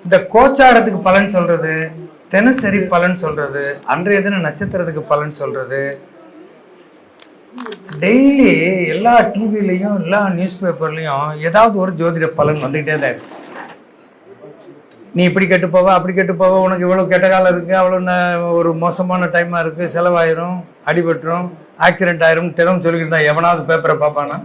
இந்த கோச்சாரத்துக்கு பலன் சொல்றது, தினசரி பலன் சொல்றது, அன்றைய தின நட்சத்திரத்துக்கு பலன் சொல்றது, டெய்லி எல்லா டிவிலையும் எல்லா நியூஸ் பேப்பர்லையும் ஏதாவது ஒரு ஜோதிட பலன் வந்துகிட்டே தான் இருக்கு. நீ இப்படி கெட்டு போவ, அப்படி கெட்டு போவ, உனக்கு இவ்வளோ கெட்ட காலம் இருக்குது, அவ்வளோ ஒரு மோசமான டைமாக இருக்குது, செலவாயிரும், அடிபட்டுரும், ஆக்சிடென்ட் ஆயிரும், தினம் சொல்லிக்கிட்டு தான். எவனாவது பேப்பரை பார்ப்பானா?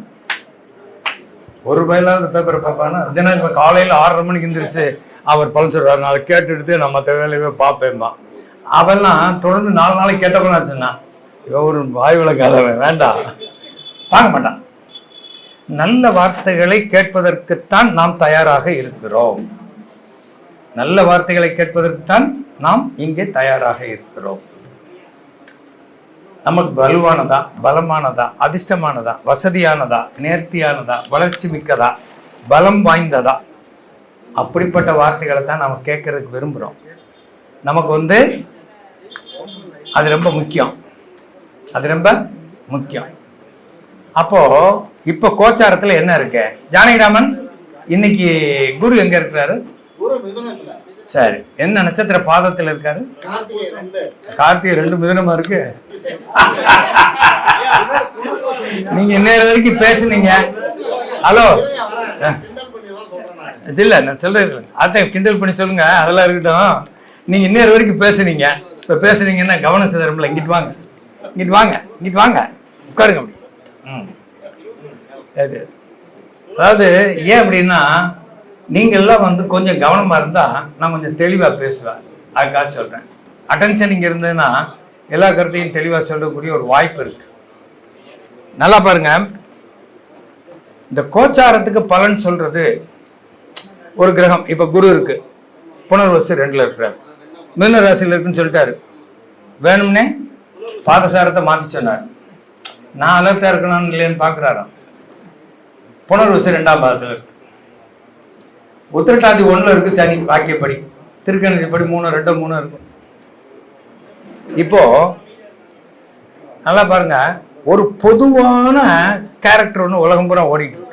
ஒரு ரூபாயிலாவது பேப்பரை பார்ப்பானா? தினம் இப்போ காலையில் 6:30 மணிக்கு எழுந்திரிச்சு அவர் பலன் சொல்கிறாரு, நான் அதை கேட்டுட்டு நான் மற்ற வேலையவே பார்ப்பேம்மா. அவெல்லாம் தொடர்ந்து 4 நாளைக்கு கேட்டப்பனா சொன்னா ஒரு வாய் விளக்காதவன் வேண்டாம், பார்க்க மாட்டான். நல்ல வார்த்தைகளை கேட்பதற்குத்தான் நாம் தயாராக இருக்கிறோம். நல்ல வார்த்தைகளை கேட்பதற்குத்தான் நாம் இங்கே தயாராக இருக்கிறோம். நமக்கு வலுவானதா, பலமானதா, அதிர்ஷ்டமானதா, வசதியானதா, நேர்த்தியானதா, வளர்ச்சி மிக்கதா, பலம் வாய்ந்ததா, அப்படிப்பட்ட வார்த்தைகளை தான் நம்ம கேட்கறதுக்கு விரும்புகிறோம். நமக்கு அது ரொம்ப முக்கியம். அது ரொம்ப முக்கியம். அப்போ இப்போ கோச்சாரத்தில் என்ன இருக்கு? ஜானகிராமன், இன்னைக்கு குரு எங்க இருக்கிறாரு? சரி, என்ன நட்சத்திர பாதத்தில் இருக்காரு? கார்த்திகை 2 மிதுனமா இருக்கு. நீங்க இன்னொரு வரைக்கும் பேசுனீங்க. ஹலோ, இல்ல நான் சொல்றது அதை கிண்டல் பண்ணி சொல்லுங்க, அதெல்லாம் இருக்கட்டும். நீங்க இன்னொரு வரைக்கும் பேசுனீங்க. இப்ப பேசுனீங்கன்னா கவனம் சிதறம்ல. இங்கிட்டு வாங்க, இங்கிட்டு வாங்க, இங்கிட்டு வாங்க, உட்காருங்க அப்படி. அது அதாவது ஏன் அப்படின்னா, நீங்கள்லாம் கொஞ்சம் கவனமாக இருந்தால் நான் கொஞ்சம் தெளிவாக பேசுவேன். அதுக்காக சொல்கிறேன். அட்டென்ஷன் இங்கே இருந்ததுன்னா எல்லா கருத்தையும் தெளிவாக சொல்லக்கூடிய ஒரு வாய்ப்பு இருக்குது. நல்லா பாருங்க, இந்த கோச்சாரத்துக்கு பலன் சொல்கிறது ஒரு கிரகம். இப்போ குரு இருக்குது, புனர்வசு 2ல் இருக்கிறார், மிதுன ராசியில் இருக்குன்னு சொல்லிட்டாரு. வேணும்னே பாதசாரத்தை மாற்றி சொன்னார். நான் அலர்ட்டாக இருக்கணும்னு இல்லைன்னு பார்க்குறாராம். புனர்வசு 2ஆம் பாதத்தில் இருக்கு. உத்திரட்டாதி 1ல் இருக்கு சனி, வாக்கியப்படி. திருக்கணிதப்படி 3, 2, 3 இருக்கும். இப்போ நல்லா பாருங்க, ஒரு பொதுவான கேரக்டர் ஒன்று உலகம் பூரா ஓடிட்டு இருக்கு.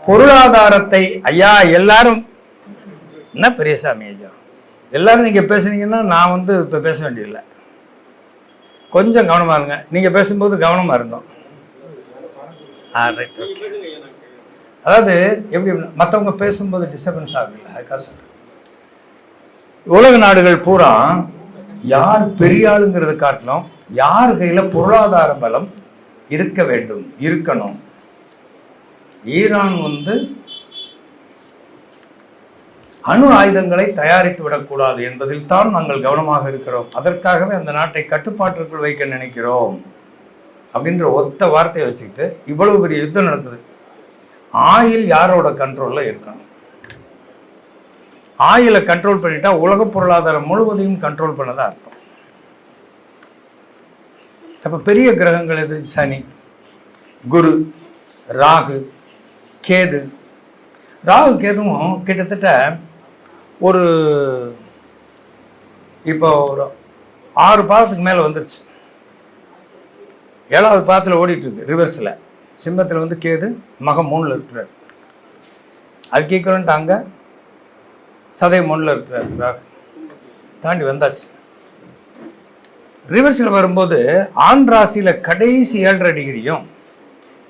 பொருளாதாரத்தை ஐயா எல்லாரும் என்ன பெரியசாமி ஐயா எல்லாரும் நீங்க பேசுனீங்கன்னா நான் இப்போ பேச வேண்டியதில்லை. கொஞ்சம் கவனமா இருங்க. நீங்க பேசும்போது கவனமா இருந்தோம். Right, okay. அதாவது எப்படி மற்றவங்க பேசும்போது டிஸ்டர்பன்ஸ் ஆகுது இல்லை, அதுக்காக சொல்கிறேன். உலக நாடுகள் பூரா யார் பெரிய ஆளுங்கிறது காட்டிலும் யார் கையில் பொருளாதார பலம் இருக்க வேண்டும், இருக்கணும். ஈரான் அணு ஆயுதங்களை தயாரித்து விடக்கூடாது என்பதில் தான் நாங்கள் கவனமாக இருக்கிறோம். அதற்காகவே அந்த நாட்டை கட்டுப்பாட்டிற்குள் வைக்க நினைக்கிறோம் அப்படின்ற ஒத்த வார்த்தையை வச்சுக்கிட்டு இவ்வளவு பெரிய யுத்தம் நடக்குது. ஆயில் யாரோட கண்ட்ரோலில் இருக்கணும்? ஆயிலை கண்ட்ரோல் பண்ணிட்டா உலக பொருளாதாரம் முழுவதையும் கண்ட்ரோல் பண்ணதான் அர்த்தம். அப்போ பெரிய கிரகங்கள் எது? சனி, குரு, ராகு, கேது. ராகு கேதுவும் கிட்டத்தட்ட இப்போ ஒரு 6 பாதத்துக்கு மேலே வந்துருச்சு. 7வது பாதத்தில் ஓடிட்டு இருக்கு ரிவர்ஸில். சிம்மத்தில் கேது, மகம் 3ல் இருக்கிறார். அதுக்கு ஈக்குவலன்ட் அங்கே சதயம் 1ல் இருக்கிறார். ராகு தாண்டி வந்தாச்சு. ரிவர்ஸில் வரும்போது ஆண் ராசியில் கடைசி 7.5 டிகிரியும்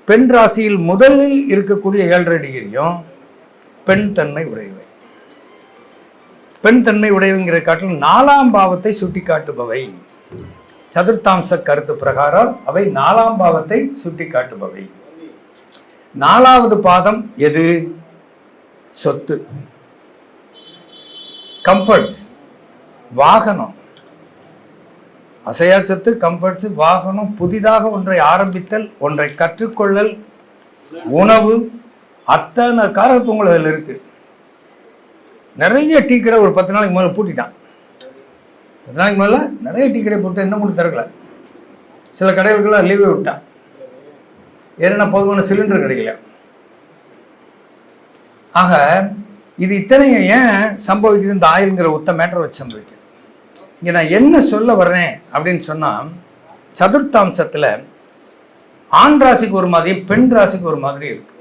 பெண் ராசியில் முதலில் இருக்கக்கூடிய 7.5 டிகிரியும் பெண் தன்மை உடையவை. பெண் தன்மை உடையவைங்கிற காட்டிலும் 4ஆம் பாவத்தை சுட்டி காட்டுபவை. சதுர்த்தாம்ச கருத்து பிரகாரம் அவை 4ஆம் பாவத்தை சுட்டி காட்டுபவை. 4வது பாதம் எது? சொத்து, கம்ஃபர்ட்ஸ், வாகனம், அசையா சொத்து, கம்ஃபர்ட்ஸ், வாகனம், புதிதாக ஒன்றை ஆரம்பித்தல், ஒன்றை கற்றுக்கொள்ளல், உணவு, அத்தனை காரகத்துவங்கள் அதில் இருக்கு. நிறைய டீ கடை ஒரு 10 நாளைக்கு மேலே பூட்டிட்டான். 10 நாளைக்கு மேலே நிறைய டீ கடை போட்டு இன்னும் கூட திறக்கல. சில கடைகளுக்கெல்லாம் லீவே விட்டான். ஏன்னா போதுமான சிலிண்டர் கிடைக்கல. ஆக இது இத்தனையும் ஏன் சம்பவிக்குது? இந்த ஆயில்ங்கிற ஒத்த மேட்டரை வச்சு சம்பவிக்குது. இங்கே நான் என்ன சொல்ல வர்றேன் அப்படின்னு சொன்னால், சதுர்த்தாம்சத்தில் ஆண் ராசிக்கு ஒரு மாதிரியும் பெண் ராசிக்கு ஒரு மாதிரி இருக்கு.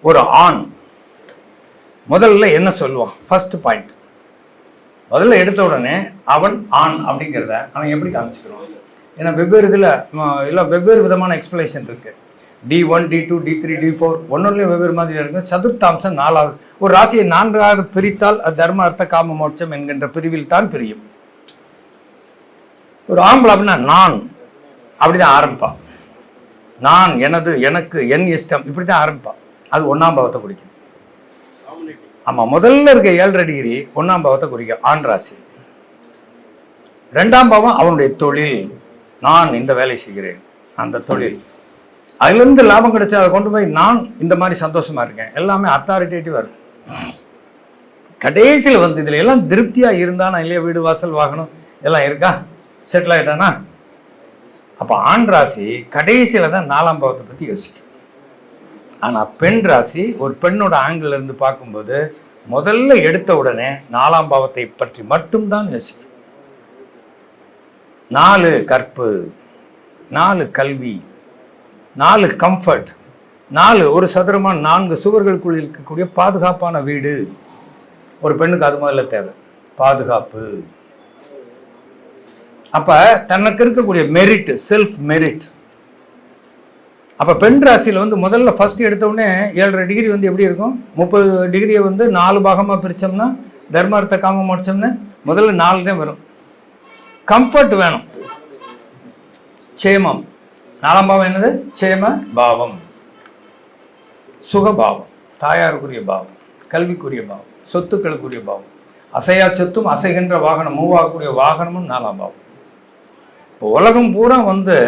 ஒரு ஆண் முதல்ல என்ன சொல்லுவான்? ஃபர்ஸ்ட் பாயிண்ட், முதல்ல எடுத்த உடனே அவன் ஆண் அப்படிங்கிறத அவன் எப்படி காமிச்சுக்கிறான்? ஏன்னா வெவ்வேறு இதில் இல்லை வெவ்வேறு விதமான எக்ஸ்பிளேஷன் இருக்குது. D1, D2, D3, D4 ஒன்னொன்றுலையும் வெவ்வேறு மாதிரி இருக்குது. சதுர்த்தாம்சம் 4வது. ஒரு ராசியை 4ஆக பிரித்தால் அது தர்ம அர்த்த காம மோட்சம் என்கின்ற பிரிவில் தான் பிரியும். ஒரு ஆம்பளை அப்படின்னா நான் அப்படிதான் ஆரம்பிப்பான். நான், எனது, எனக்கு, என் இஷ்டம், இப்படி தான் ஆரம்பிப்பான். அது 1ஆம் பாவத்தை குறிக்கும். ஆமாம், முதல்ல இருக்க 7.5 டிகிரி 1ஆம் பாவத்தை குறிக்கும் ஆண் ராசி. 2ஆம் பாவம் அவனுடைய தொழில். நான் இந்த வேலை செய்கிறேன், அந்த தொழில், அதுலேருந்து லாபம் கிடைச்சா அதை கொண்டு போய் நான் இந்த மாதிரி சந்தோஷமாக இருக்கேன், எல்லாமே அத்தாரிட்டேட்டிவாக இருக்கும். கடைசியில் வந்து இதில் எல்லாம் திருப்தியாக இருந்தானா இல்லையா, வீடு வாசல் வாகனம் எல்லாம் இருக்கா, செட்டில் ஆகிட்டானா, அப்போ ஆண் ராசி கடைசியில் தான் 4ஆம் பாவத்தை பற்றி யோசிக்கும். ஆனால் பெண் ராசி ஒரு பெண்ணோட ஆங்கிள் இருந்து பார்க்கும்போது முதல்ல எடுத்த உடனே 4ஆம் பாவத்தை பற்றி மட்டும்தான் யோசிக்கும். 4 கற்பு, 4 கல்வி, 4 கம்ஃபர்ட், 4 ஒரு சதுரமான 4 சுவர்களுக்குள் இருக்கக்கூடிய பாதுகாப்பான வீடு. ஒரு பெண்ணுக்கு அது முதல்ல தேவை, பாதுகாப்பு. அப்போ தனக்கு இருக்கக்கூடிய மெரிட், செல்ஃப் மெரிட். அப்போ பெண் ராசியில் வந்து முதல்ல ஃபஸ்ட்டு எடுத்த உடனே 7.5 டிகிரி வந்து எப்படி இருக்கும்? 30 டிகிரியை வந்து 4 பாகமாக பிரித்தோம்னா தர்மார்த்த காம மோட்சம்னு முதல்ல 4 தான் வரும். கம்ஃபர்ட் வேணும், சேமம். 4ஆம் பாவம் என்னது? சேம பாவம், சுகபாவம், தாயாருக்குரிய பாவம், கல்விக்குரிய பாவம், சொத்துக்களுக்குரிய பாவம், அசையா சொத்தும் அசைகின்ற வாகனம், மூவாகக்கூடிய வாகனமும் 4ஆம் பாவம். இப்போ உலகம் பூரா வந்து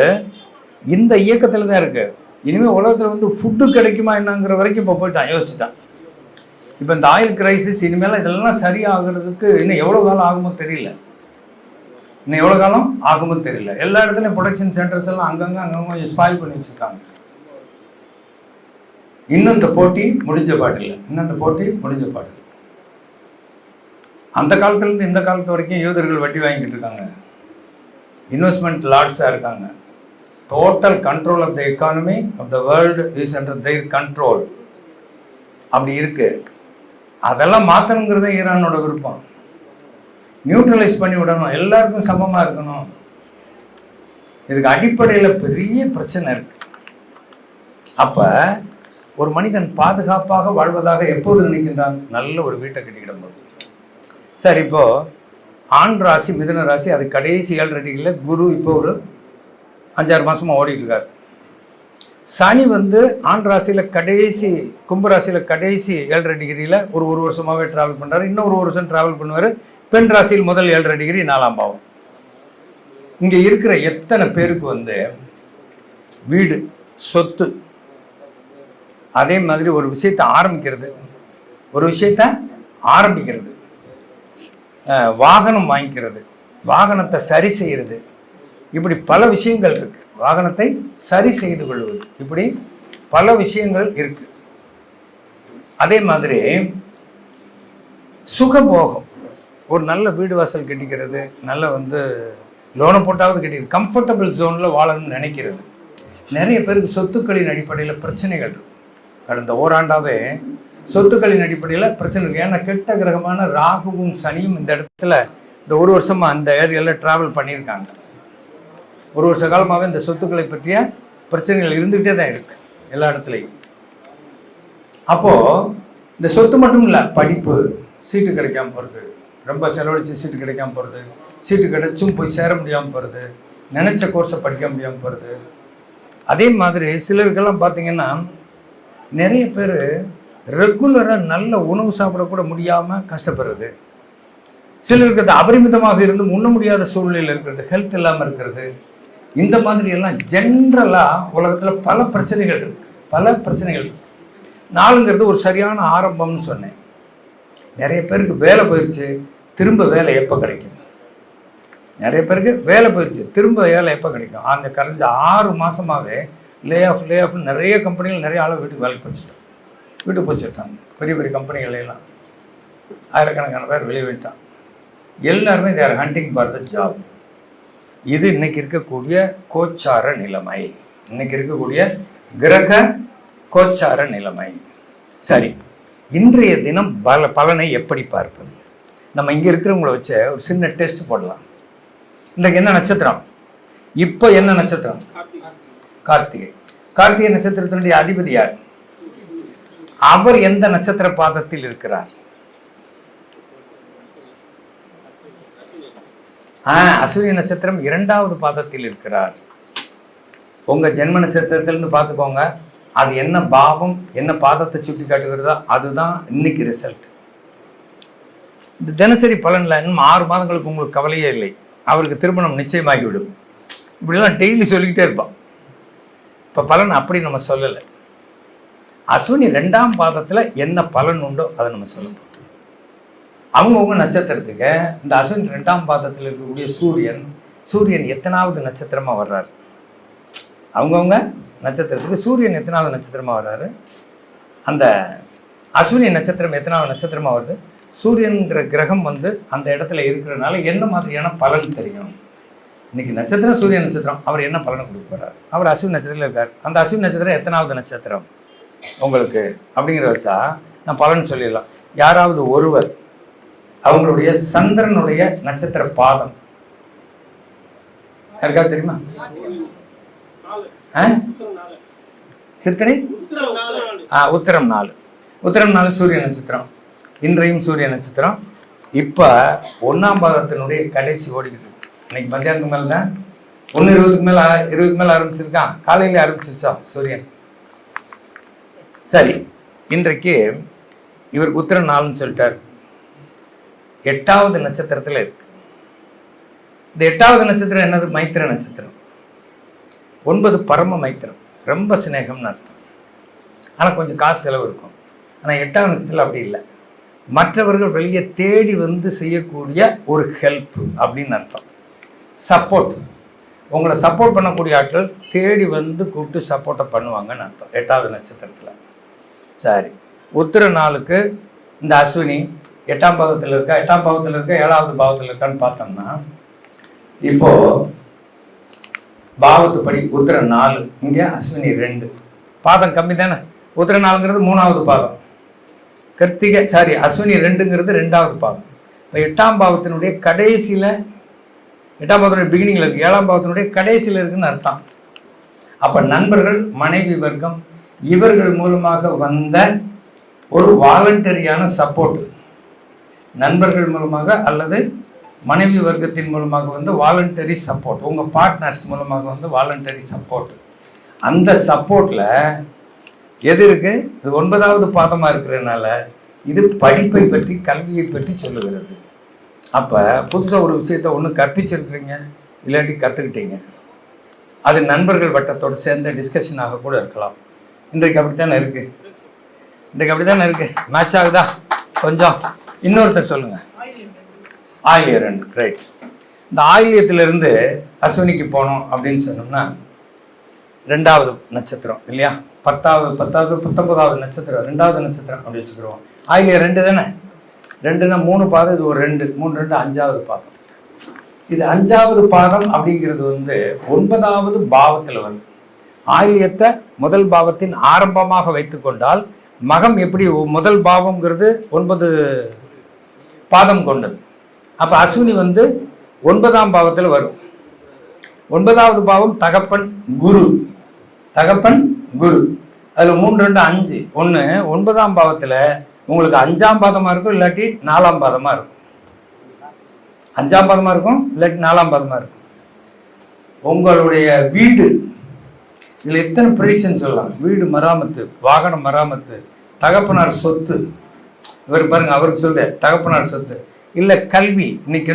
இந்த இயக்கத்தில் தான் இருக்குது. இனிமேல் உலகத்தில் வந்து ஃபுட்டு கிடைக்குமா என்னங்கிற வரைக்கும் இப்போ போயிட்டான், யோசிச்சுட்டான். இப்போ இந்த ஆயில் கிரைசிஸ் இனிமேல் இதெல்லாம் சரியாகிறதுக்கு இன்னும் எவ்வளோ காலம் ஆகுமோ தெரியல. இன்னும் எவ்வளோ காலம் ஆகுமோ தெரியல. எல்லா இடத்துலையும் ப்ரொடக்ஷன் சென்டர்ஸ் எல்லாம் அங்கங்கே கொஞ்சம் ஸ்பாயில் பண்ணி வச்சுருக்காங்க. இன்னும் இந்த போட்டி முடிஞ்ச பாடில்லை, அந்த காலத்துலேருந்து இந்த காலத்து வரைக்கும் யூதர்கள் வட்டி வாங்கிட்டு இருக்காங்க, இன்வெஸ்ட்மெண்ட் லார்ட்ஸாக இருக்காங்க. Total control of the economy of the world is under their control. அப்படி இருக்குது. அதெல்லாம் மாற்றணுங்கிறத ஈரானோட விருப்பம். நியூட்ரலைஸ் பண்ணி விடணும், எல்லாருக்கும் சமமாக இருக்கணும். இதுக்கு அடிப்படையில் பெரிய பிரச்சனை இருக்குது. அப்போ ஒரு மனிதன் பாதுகாப்பாக வாழ்வதாக எப்போது நினைக்கின்றான்? நல்ல ஒரு வீட்டை கட்டிக்கிடும் போது. சரி, இப்போது ஆண் ராசி மிதுன ராசி, அது கடைசி 7.5 டிகிரியில் குரு இப்போ ஒரு 5-6 மாதமாக ஓடிட்டுருக்கார். சனி வந்து ஆண் ராசியில் கடைசி, கும்பராசியில் கடைசி 7.5 டிகிரியில் ஒரு வருஷமாகவே ட்ராவல் பண்ணுறாரு. இன்னும் ஒரு வருஷம் ட்ராவல் பண்ணுவார். பெண் ராசியில் முதல் 7.5 டிகிரி 4ஆம் பாவம். இங்கே இருக்கிற எத்தனை பேருக்கு வந்து வீடு, சொத்து, அதே மாதிரி ஒரு விஷயத்தை ஆரம்பிக்கிறது, வாகனம் வாங்கிக்கிறது, வாகனத்தை சரி செய்கிறது, இப்படி பல விஷயங்கள் இருக்குது. வாகனத்தை சரி செய்து கொள்வது, இப்படி பல விஷயங்கள் இருக்குது. அதே மாதிரி சுகபோகம், ஒரு நல்ல வீடு வாசல் கட்டிக்கிறது, நல்ல வந்து லோனை போட்டாவது கட்டிக்கிறது, கம்ஃபர்டபுள் ஜோனில் வாழணும்னு நினைக்கிறது. நிறைய பேருக்கு சொத்துக்களின் அடிப்படையில் பிரச்சனைகள் இருக்குது. கடந்த ஓராண்டாவே சொத்துக்களின் அடிப்படையில் பிரச்சனை இருக்குது. ஏன்னா கெட்ட கிரகமான ராகுவும் சனியும் இந்த இடத்துல இந்த ஒரு வருஷமாக அந்த ஏரியாவில் ட்ராவல் பண்ணியிருக்காங்க. ஒரு வருஷ காலமாகவே இந்த சொத்துக்களை பற்றிய பிரச்சனைகள் இருந்துகிட்டே தான் இருக்குது எல்லா இடத்துலையும். அப்போது இந்த சொத்து மட்டும் இல்லை, படிப்பு, சீட்டு கிடைக்காம போகிறது, ரொம்ப செலவழித்து சீட்டு கிடைக்காம போகிறது, சீட்டு கிடைச்சும் போய் சேர முடியாமல் போகிறது, நினச்ச கோர்ஸை படிக்க முடியாமல் போகிறது. அதே மாதிரி சிலருக்கெல்லாம் பார்த்திங்கன்னா நிறைய பேர் ரெகுலராக நல்ல உணவு சாப்பிடக்கூட முடியாமல் கஷ்டப்படுறது. சிலருக்கு அது அபரிமிதமாக இருந்து உண்ண முடியாத சூழ்நிலையில் இருக்கிறது, ஹெல்த் இல்லாமல் இருக்கிறது. இந்த மாதிரி எல்லாம் ஜென்ரலாக உலகத்தில் பல பிரச்சனைகள் இருக்குது. நாளுங்கிறது ஒரு சரியான ஆரம்பம்னு சொன்னேன். நிறைய பேருக்கு வேலை போயிடுச்சு, திரும்ப வேலை எப்போ கிடைக்கும்? திரும்ப வேலை எப்போ கிடைக்கும்? அந்த கரைஞ்ச 6 மாதமாகவே லே ஆஃப் நிறைய கம்பெனிகள் நிறைய ஆளை வீட்டுக்கு வச்சுட்டாங்க. பெரிய பெரிய கம்பெனிகளெல்லாம் ஆயிரக்கணக்கான பேர் வெளியே விட்டான். எல்லாருமே they are hunting for the job. இது இன்றைக்கி இருக்கக்கூடிய கோச்சார நிலைமை, இன்றைக்கி இருக்கக்கூடிய கிரக கோச்சார நிலைமை. சரி, இன்றைய தினம் பலனை எப்படி பார்ப்பது? நம்ம இங்கே இருக்கிறவங்கள வச்ச ஒரு சின்ன டெஸ்ட் போடலாம். இன்றைக்கு என்ன நட்சத்திரம்? இப்போ என்ன நட்சத்திரம்? கார்த்திகை. கார்த்திகை நட்சத்திரத்தினுடைய அதிபதி யார்? அவர் எந்த நட்சத்திர பாதத்தில் இருக்கிறார்? அஸ்வினி நட்சத்திரம் 2வது பாதத்தில் இருக்கிறார். உங்க ஜென்ம நட்சத்திரத்திலிருந்து பார்த்துக்கோங்க, அது என்ன பாவம் என்ன பாதத்தை சுட்டி காட்டுகிறதோ அதுதான் இன்னைக்கு ரிசல்ட். இந்த தினசரி பலனில் இன்னும் 6 மாதங்களுக்கு உங்களுக்கு கவலையே இல்லை, அவருக்கு திருமணம் நிச்சயமாகிவிடும். இப்படிலாம் டெய்லி சொல்லிக்கிட்டே இருப்பான். இப்போ பலன் அப்படி நம்ம சொல்லலை. அஸ்வினி 2ஆம் பாதத்தில் என்ன பலன் உண்டோ அதை நம்ம சொல்லணும். அவங்கவுங்க நட்சத்திரத்துக்கு இந்த அஸ்வினி 2ஆம் பாதத்தில் இருக்கக்கூடிய சூரியன் எத்தனாவது நட்சத்திரமாக வர்றாரு? அவங்கவுங்க நட்சத்திரத்துக்கு சூரியன் எத்தனாவது நட்சத்திரமாக வர்றாரு? அந்த அஸ்வினி நட்சத்திரம் எத்தனாவது நட்சத்திரமாக வருது? சூரியன்ற கிரகம் அந்த இடத்துல இருக்கிறதுனால என்ன மாதிரியான பலன் தெரியும்? இன்னைக்கு நட்சத்திரம் சூரியன் நட்சத்திரம், அவர் என்ன பலனை கொடுக்க போகிறார்? அவர் அஸ்வினி நட்சத்திரத்தில் இருக்கார். அந்த அஸ்வினி நட்சத்திரம் எத்தனாவது நட்சத்திரம் உங்களுக்கு அப்படிங்கிற வச்சா நான் பலன் சொல்லிடலாம். யாராவது ஒருவர் அவங்களுடைய சந்திரனுடைய நட்சத்திர பாதம் யாருக்காவது தெரியுமா? சித்திரை உத்திரம் 4. உத்திரம் 4 சூரிய நட்சத்திரம். இன்றையும் சூரிய நட்சத்திரம். இப்போ 1ஆம் பாதத்தினுடைய கடைசி ஓடிக்கிட்டு இருக்கு. இன்னைக்கு மத்தியானத்துக்கு மேலே தான் 1:20க்கு மேலே 20க்கு மேலே ஆரம்பிச்சிருக்கான். காலையிலே ஆரம்பிச்சிருச்சோம் சூரியன். சரி, இன்றைக்கு இவருக்கு உத்திரம் 4ன்னு சொல்லிட்டார். 8வது நட்சத்திரத்தில் இருக்கு. இந்த 8வது நட்சத்திரம் என்னது? மைத்திர நட்சத்திரம். 9 பரம மைத்திரம், ரொம்ப சிநேகம்னு அர்த்தம். ஆனால் கொஞ்சம் காசு செலவு இருக்கும். ஆனால் 8வது நட்சத்திரத்தில் அப்படி இல்லை. மற்றவர்கள் வெளியே தேடி செய்யக்கூடிய ஒரு ஹெல்ப் அப்படின்னு அர்த்தம். சப்போர்ட், உங்களை சப்போர்ட் பண்ணக்கூடிய ஆட்கள் தேடி கூப்பிட்டு சப்போர்ட்டை பண்ணுவாங்கன்னு அர்த்தம் 8வது நட்சத்திரத்தில். சரி, உத்திர 4க்கு இந்த அஸ்வினி 8ஆம் பாவத்தில் இருக்கா, 8ஆம் பாவத்தில் இருக்கா, 7வது பாவத்தில் இருக்கான்னு பார்த்தோம்னா, இப்போது பாவத்துப்படி உத்திர 4, இங்கே அஸ்வினி 2, பாதம் கம்மி தானே. உத்திர 4ங்கிறது 3வது பாதம், அஸ்வினி 2ங்கிறது 2வது பாதம். இப்போ 8ஆம் பாவத்தினுடைய கடைசியில், 8ஆம் பாவத்தினுடைய பிகினிங்கில் இருக்குது, 7ஆம் பாவத்தினுடைய கடைசியில் இருக்குன்னு அர்த்தம். அப்போ நண்பர்கள், மனைவி வர்க்கம், இவர்கள் மூலமாக வந்த ஒரு வாலண்டரியான சப்போர்ட்டு, நண்பர்கள் மூலமாக அல்லது மனைவி வர்க்கத்தின் மூலமாக வாலண்டரி சப்போர்ட், உங்கள் பார்ட்னர்ஸ் மூலமாக வாலண்டரி சப்போர்ட்டு. அந்த சப்போர்ட்டில் எது இருக்குது? இது 9வது பாதமாக இருக்கிறதுனால இது படிப்பை பற்றி, கல்வியை பற்றி சொல்லுகிறது. அப்போ புதுசாக ஒரு விஷயத்தை ஒன்று கற்பிச்சிருக்கிறீங்க, இல்லாட்டி கற்றுக்கிட்டீங்க, அது நண்பர்கள் வட்டத்தோடு சேர்ந்த டிஸ்கஷனாக கூட இருக்கலாம். இன்றைக்கு அப்படித்தானே இருக்குது. இன்றைக்கு அப்படி தானே இருக்குது. மேட்ச் ஆகுதா? கொஞ்சம் இன்னொருத்தர் சொல்லுங்கள். ஆயில்யம் 2, ரைட். இந்த ஆயில்யத்திலிருந்து அஸ்வினிக்கு போனோம் அப்படின்னு சொன்னோம்னா 2வது நட்சத்திரம் இல்லையா? 10வது 19வது நட்சத்திரம், 2வது நட்சத்திரம் அப்படி வச்சுக்கிறோம். ஆயில்யம் 2 தானே. 2னா 3 பாதம், இது ஒரு 2, 3 2 5வது பாதம். இது 5வது பாதம் அப்படிங்கிறது 9வது பாவத்தில் வருது. ஆயில்யத்தை முதல் பாவத்தின் ஆரம்பமாக வைத்து கொண்டால் மகம் எப்படி முதல் பாவம்ங்கிறது 9 பாதம் கொண்டது. அப்போ அஸ்வினி 9ஆம் பாவத்தில் வரும். 9வது பாவம் தகப்பன் குரு, தகப்பன் குரு. அதில் 3 2 5, 1 9ஆம் பாவத்தில் உங்களுக்கு 5ஆம் பாதமாக இருக்கும், இல்லாட்டி 4ஆம் பாதமாக இருக்கும். 5ஆம் பாதமாக இருக்கும், இல்லாட்டி 4ஆம் பாதமாக இருக்கும். உங்களுடைய வீடு, இதில் எத்தனை ப்ரெடிக்ஷன் சொல்லலாம். வீடு மராமத்து, வாகன மராமத்து, தகப்பனார் சொத்து. இவர் பாருங்கள், அவருக்கு சொல்ல தகப்பனார் சொத்து இல்லை கல்வி. இன்னைக்கு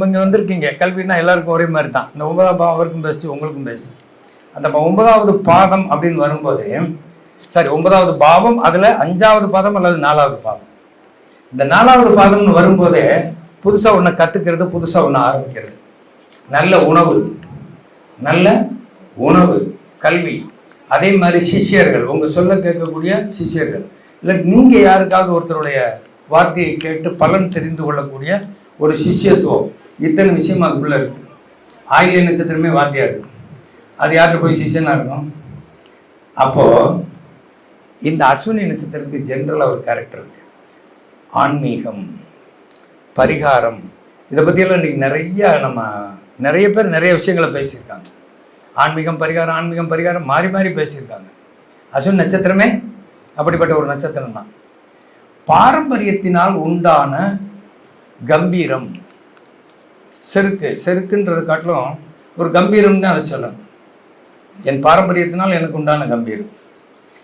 இங்கே வந்திருக்கீங்க, கல்வின்னா எல்லாருக்கும் ஒரே மாதிரி தான். இந்த 9ஆம் பாவம் அவருக்கும் பெஸ்ட்டு, உங்களுக்கும் பெஸ்ட். அந்த 9வது பாதம் அப்படின்னு வரும்போது, 9வது பாவம், அதில் 5வது பாதம் அல்லது 4வது பாதம். இந்த 4வது பாதம்னு வரும்போதே புதுசாக ஒன்று கற்றுக்கிறது, புதுசாக ஒன்று ஆரம்பிக்கிறது. நல்ல உணவு, கல்வி. அதே மாதிரி சிஷ்யர்கள், உங்கள் சொல்ல கேட்கக்கூடிய சிஷ்யர்கள், இல்லை நீங்கள் யாருக்காவது ஒருத்தருடைய வார்த்தையை கேட்டு பலன் தெரிந்து கொள்ளக்கூடிய ஒரு சிஷ்யத்துவம். இத்தனை விஷயம் அதுக்குள்ளே இருக்குது. ஆயில்ய நட்சத்திரமே வாத்தியார், அது யார்கிட்ட போய் சிஷ்யனாக இருக்கும்? அப்போது இந்த அஸ்வினி நட்சத்திரத்துக்கு ஜென்ரலாக ஒரு கேரக்டர் இருக்குது. ஆன்மீகம், பரிகாரம், இதை பற்றியெல்லாம் இன்றைக்கி நிறைய பேர் நிறைய விஷயங்களை பேசியிருக்காங்க. ஆன்மீகம் பரிகாரம் மாறி மாறி பேசியிருக்காங்க. அஸ்வினி நட்சத்திரமே அப்படிப்பட்ட ஒரு நட்சத்திரம் தான். பாரம்பரியத்தினால் உண்டான கம்பீரம், செருக்குன்றது காட்டிலும் ஒரு கம்பீரம்னு அதை சொல்லணும். என் பாரம்பரியத்தினால் எனக்கு உண்டான கம்பீரம்,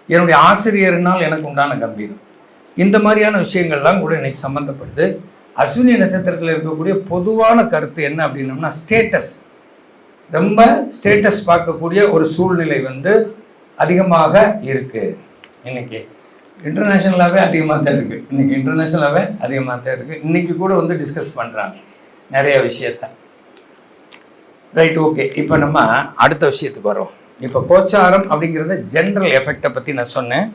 என்னுடைய ஆசிரியரினால் எனக்கு உண்டான கம்பீரம், இந்த மாதிரியான விஷயங்கள்லாம் கூட இன்னைக்கு சம்மந்தப்படுது. அஸ்வினி நட்சத்திரத்தில் இருக்கக்கூடிய பொதுவான கருத்து என்ன அப்படின்னோம்னா, ஸ்டேட்டஸ், ரொம்ப ஸ்டேட்டஸ் பார்க்கக்கூடிய ஒரு சூழ்நிலை அதிகமாக இருக்குது. இன்றைக்கி இன்டர்நேஷ்னலாகவே அதிகமாக தான் இருக்குது. இன்றைக்கி கூட டிஸ்கஸ் பண்ணுறாங்க நிறைய விஷயத்த. Right, okay. இப்போ நம்ம அடுத்த விஷயத்துக்கு வரோம். இப்போ கோச்சாரம் அப்படிங்கிறத ஜென்ரல் எஃபெக்டை பற்றி நான் சொன்னேன்.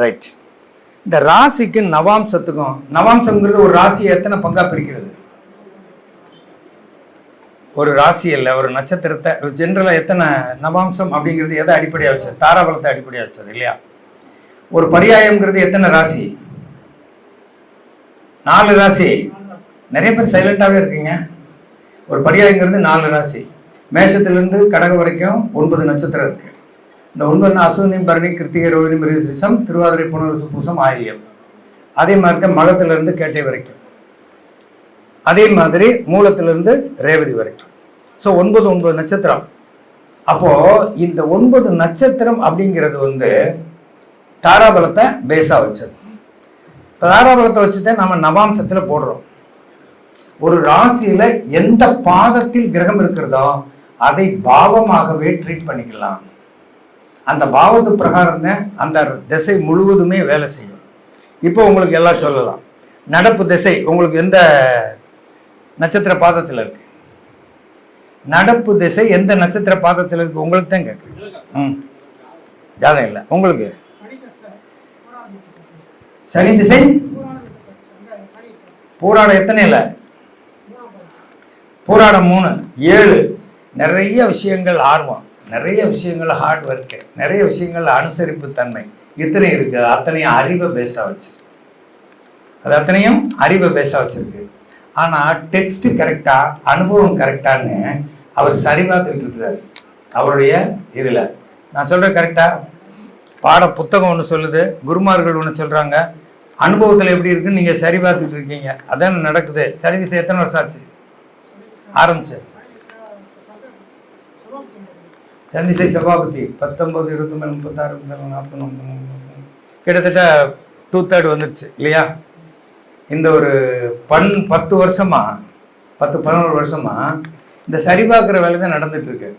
ரைட், இந்த ராசிக்கு நவாம்சத்துக்கும், நவாம்சங்கிறது ஒரு ராசியை எத்தனை பங்காக பிரிக்கிறது? ஒரு ராசியில் ஒரு நட்சத்திரத்தை ஜென்ரலாக எத்தனை நவாம்சம் அப்படிங்கிறது எதை அடிப்படையாக வச்சது? தாராபலத்தை அடிப்படையாக வச்சது இல்லையா? ஒரு பரியாயம்ங்கிறது எத்தனை ராசி? 4 ராசி. நிறைய பேர் சைலண்டாகவே இருக்கீங்க. ஒரு பரியாயங்கிறது 4 ராசி. மேஷத்துலேருந்து கடகம் வரைக்கும் 9 நட்சத்திரம் இருக்குது. இந்த 9 அஸ்வினி, பரணி, கிருத்திகை, ரோஹிணி, மிருகசீரிஷம், திருவாதிரை, புனர்வசு, பூசம், ஆயில்யம். அதே மாதிரி தான் மகத்திலிருந்து கேட்டை வரைக்கும். அதே மாதிரி மூலத்திலிருந்து ரேவதி வரைக்கும். ஸோ 9 நட்சத்திரம். அப்போது இந்த 9 நட்சத்திரம் அப்படிங்கிறது தாராபலத்தை பேஸாக வச்சது. தாராபலத்தை வச்சு தான் நம்ம நவாம்சத்தில் போடுறோம். ஒரு ராசியில் எந்த பாதத்தில் கிரகம் இருக்கிறதோ அதை பாவமாகவே ட்ரீட் பண்ணிக்கலாம். அந்த பாவத்து பிரகாரம் தான் அந்த திசை முழுவதுமே வேலை செய்யும். இப்போ உங்களுக்கு எல்லாம் சொல்லலாம். நடப்பு திசை உங்களுக்கு எந்த நட்சத்திர பாதத்தில் இருக்கு? நடப்பு திசை எந்த நட்சத்திர பாதத்தில் இருக்கு? உங்களுக்கு தான் கேட்கு. ஜாதகம் இல்லை உங்களுக்கு. சனி திசை பூராடம் எத்தனை இல்லை? பூராடம் 3, 7. நிறைய விஷயங்கள் ஆர்வம், நிறைய விஷயங்கள் ஹார்ட் ஒர்க்கு, நிறைய விஷயங்கள் அனுசரிப்பு தன்மை, இத்தனை இருக்குது. அத்தனையும் அறிவை பேஸாக வச்சு, அது அத்தனையும் அறிவை பேஸாக வச்சுருக்கு. ஆனால் டெக்ஸ்ட்டு கரெக்டாக, அனுபவம் கரெக்டான்னு அவர் சரி பார்த்துக்கிட்டு இருக்கிறார் அவருடைய இதில். நான் சொல்கிறேன் கரெக்டாக. பாட புத்தகம் ஒன்று சொல்லுது, குருமார்கள் ஒன்று சொல்கிறாங்க, அனுபவத்தில் எப்படி இருக்குன்னு நீங்கள் சரி பார்த்துக்கிட்டு இருக்கீங்க. அதான் நடக்குது. சனி திசை எத்தனை வருஷம் ஆச்சு ஆரம்பிச்சு? சனி திசை சபாபதி 19, 23, 36, 40, கிட்டத்தட்ட 2/3 வந்துருச்சு இல்லையா? இந்த ஒரு 10 வருஷமாக 10-11 வருஷமாக இந்த சரி பார்க்குற வேலை தான் நடந்துகிட்ருக்கு.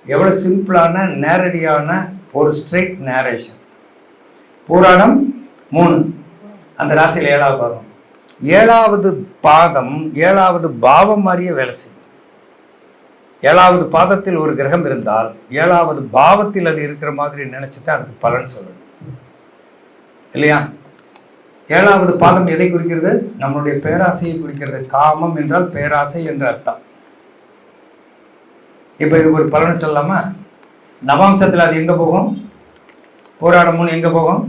எவ்வளோ சிம்பிளான நேரடியான ஒரு ஸ்ட்ரெயிட் நேரேஷன். பூராடம் 3, அந்த ராசியில் 7வது பாதம். 7வது பாதம் 7வது பாவம் மாதிரியே வேலை செய்யும். 7வது பாதத்தில் ஒரு கிரகம் இருந்தால் 7வது பாவத்தில் அது இருக்கிற மாதிரி நினச்சிட்டு அதுக்கு பலன் சொல்லணும் இல்லையா? 7வது பாதம் எதை குறிக்கிறது? நம்மளுடைய பேராசையை குறிக்கிறது. காமம் என்றால் பேராசை என்று அர்த்தம். இப்போ இதுக்கு ஒரு பலனை சொல்லலாமா? நவாம்சத்தில் அது எங்கே போகும்? போராடம் 3 எங்கே போகும்?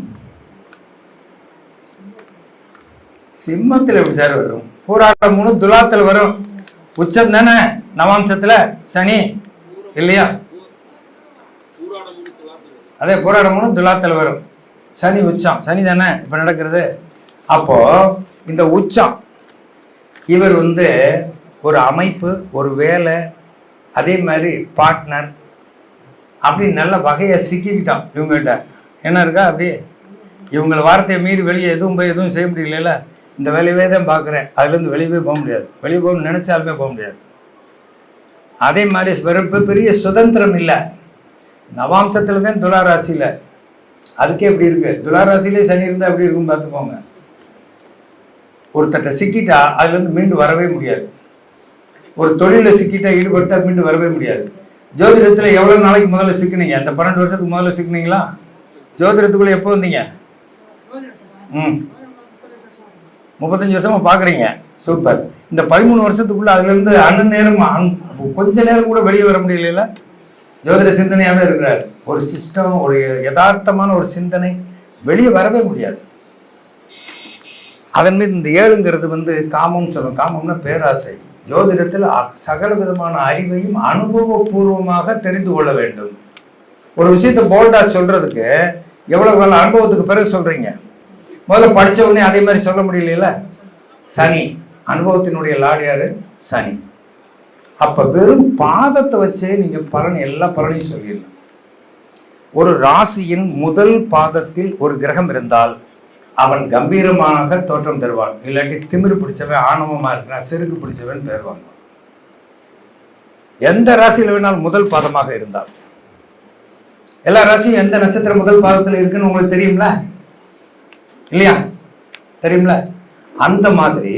சிம்மத்தில் எப்படி சார் வரும்? போராடம் 3 துலாத்தில் வரும். உச்சம் தானே நவாம்சத்தில் சனி இல்லையா? அதே போராடம் 3 துலாத்தில் வரும். சனி உச்சம், சனி தானே இப்போ நடக்கிறது. அப்போது இந்த உச்சம் இவர் ஒரு அமைப்பு, ஒரு வேலை, அதே மாதிரி பார்ட்னர், அப்படி நல்ல வகையை சிக்கிக்கிட்டான் இவங்ககிட்ட. என்ன இருக்கா அப்படி? இவங்கள வார்த்தையை மீறி வெளியே எதுவும் செய்ய முடியல. இந்த வேலையவே தான் பார்க்குறேன், அதுலேருந்து வெளியவே போக முடியாது. வெளியே போகணும்னு நினச்சாலுமே போக முடியாது. அதே மாதிரி வெறுப்பு, பெரிய சுதந்திரம் இல்லை. நவாம்சத்தில் தான் துளாராசியில், அதுக்கே எப்படி இருக்குது? துளாராசிலே சனி இருந்தால் எப்படி இருக்குன்னு பார்த்துக்கோங்க. ஒருத்தட்ட சிக்கிட்டா அதுலேருந்து மீண்டு வரவே முடியாது. ஒரு தொழிலில் சிக்கிட்டா ஈடுபட்டால் மீண்டு வரவே முடியாது. ஜோதிடத்தில் எவ்வளோ நாளைக்கு முதல்ல சிக்கினீங்க? அந்த 12 வருஷத்துக்கு முதல்ல சிக்கினீங்களா? ஜோதிடத்துக்குள்ளே எப்போ வந்தீங்க? 35 வருஷமாக பார்க்குறீங்க. சூப்பர். இந்த 13 வருஷத்துக்குள்ள அதுலேருந்து கொஞ்ச நேரம் கூட வெளியே வர முடியல. ஜோதிட சிந்தனையாகவே இருக்கிறாரு. ஒரு சிஸ்டம், ஒரு யதார்த்தமான ஒரு சிந்தனை வெளியே வரவே முடியாது. அதன் மீது இந்த 7ங்கிறது காமம் சொல்லும். காமம்னா பேராசை. ஜோதிடத்தில் சகல விதமான அறிவையும் அனுபவபூர்வமாக தெரிந்து கொள்ள வேண்டும். ஒரு விஷயத்தை போல்டாக சொல்றதுக்கு எவ்வளவு கால அனுபவத்துக்கு பிறகு சொல்றீங்க. முதல்ல படித்த உடனே அதே மாதிரி சொல்ல முடியல. சனி அனுபவத்தினுடைய லாடியாரு சனி. அப்ப வெறும் பாதத்தை வச்சே நீங்க எல்லா பலனையும் சொல்லிடலாம். ஒரு ராசியின் முதல் பாதத்தில் ஒரு கிரகம் இருந்தால் அவன் கம்பீரமாக தோற்றம் தருவான். இல்லாட்டி திமிரு பிடிச்சவன், ஆணவமா இருக்கிறான், செருக்கு பிடிச்சவன் பேர் வாங்குவான். எந்த ராசியில் வேணாலும் முதல் பாதமாக இருந்தால். எல்லா ராசியும் எந்த நட்சத்திரம் முதல் பாதத்தில் இருக்குன்னு உங்களுக்கு தெரியும்ல இல்லையா? தெரியும்ல? அந்த மாதிரி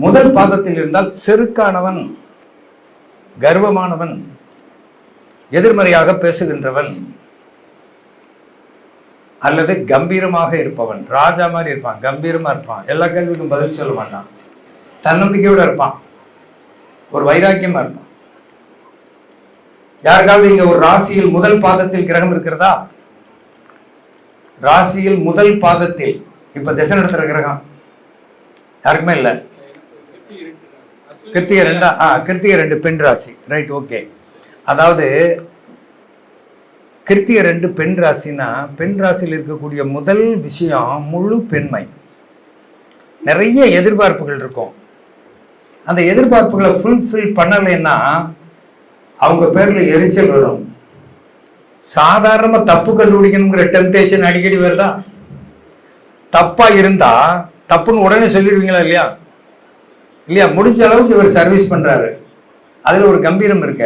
முதல் பாதத்தில் இருந்தால் செருக்கானவன், கர்வமானவன், எதிர்மறையாக பேசுகின்றவன், அல்லது கம்பீரமாக இருப்பவன். ராஜா மாதிரி இருப்பான், கம்பீரமா இருப்பான், எல்லா கேள்விக்கும் பதில் சொல்ல மாட்டான், தன்னம்பிக்கையோட இருப்பான், ஒரு வைராக்கியமா இருப்பான். யாருக்காவது இங்க ஒரு ராசியில் முதல் பாதத்தில் கிரகம் இருக்கிறதா? ராசியில் முதல் பாதத்தில் இப்ப திசை நடத்துற கிரகம் யாருக்குமே இல்லை. கிருத்திகை 2 கிருத்திகை 2 பெண் ராசி. Right, okay. அதாவது கிருத்திகை 2 பெண் ராசினா, பெண் ராசியில் இருக்கக்கூடிய முதல் விஷயம் முழு பெண்மை. நிறைய எதிர்பார்ப்புகள் இருக்கும். அந்த எதிர்பார்ப்புகளை ஃபுல்ஃபில் பண்ணலைன்னா அவங்க பேர்ல எரிச்சல் வரும். சாதாரணமா தப்பு கண்டுபிடிக்கணுங்கிற டெம்டேஷன் அடிக்கடி வருதா? தப்பா இருந்தா தப்புன்னு உடனே சொல்லிடுவீங்களா இல்லையா? இல்லையா? முடிஞ்ச அளவுக்கு இவர் சர்வீஸ் பண்றாரு, அதுல ஒரு கம்பீரம் இருக்க.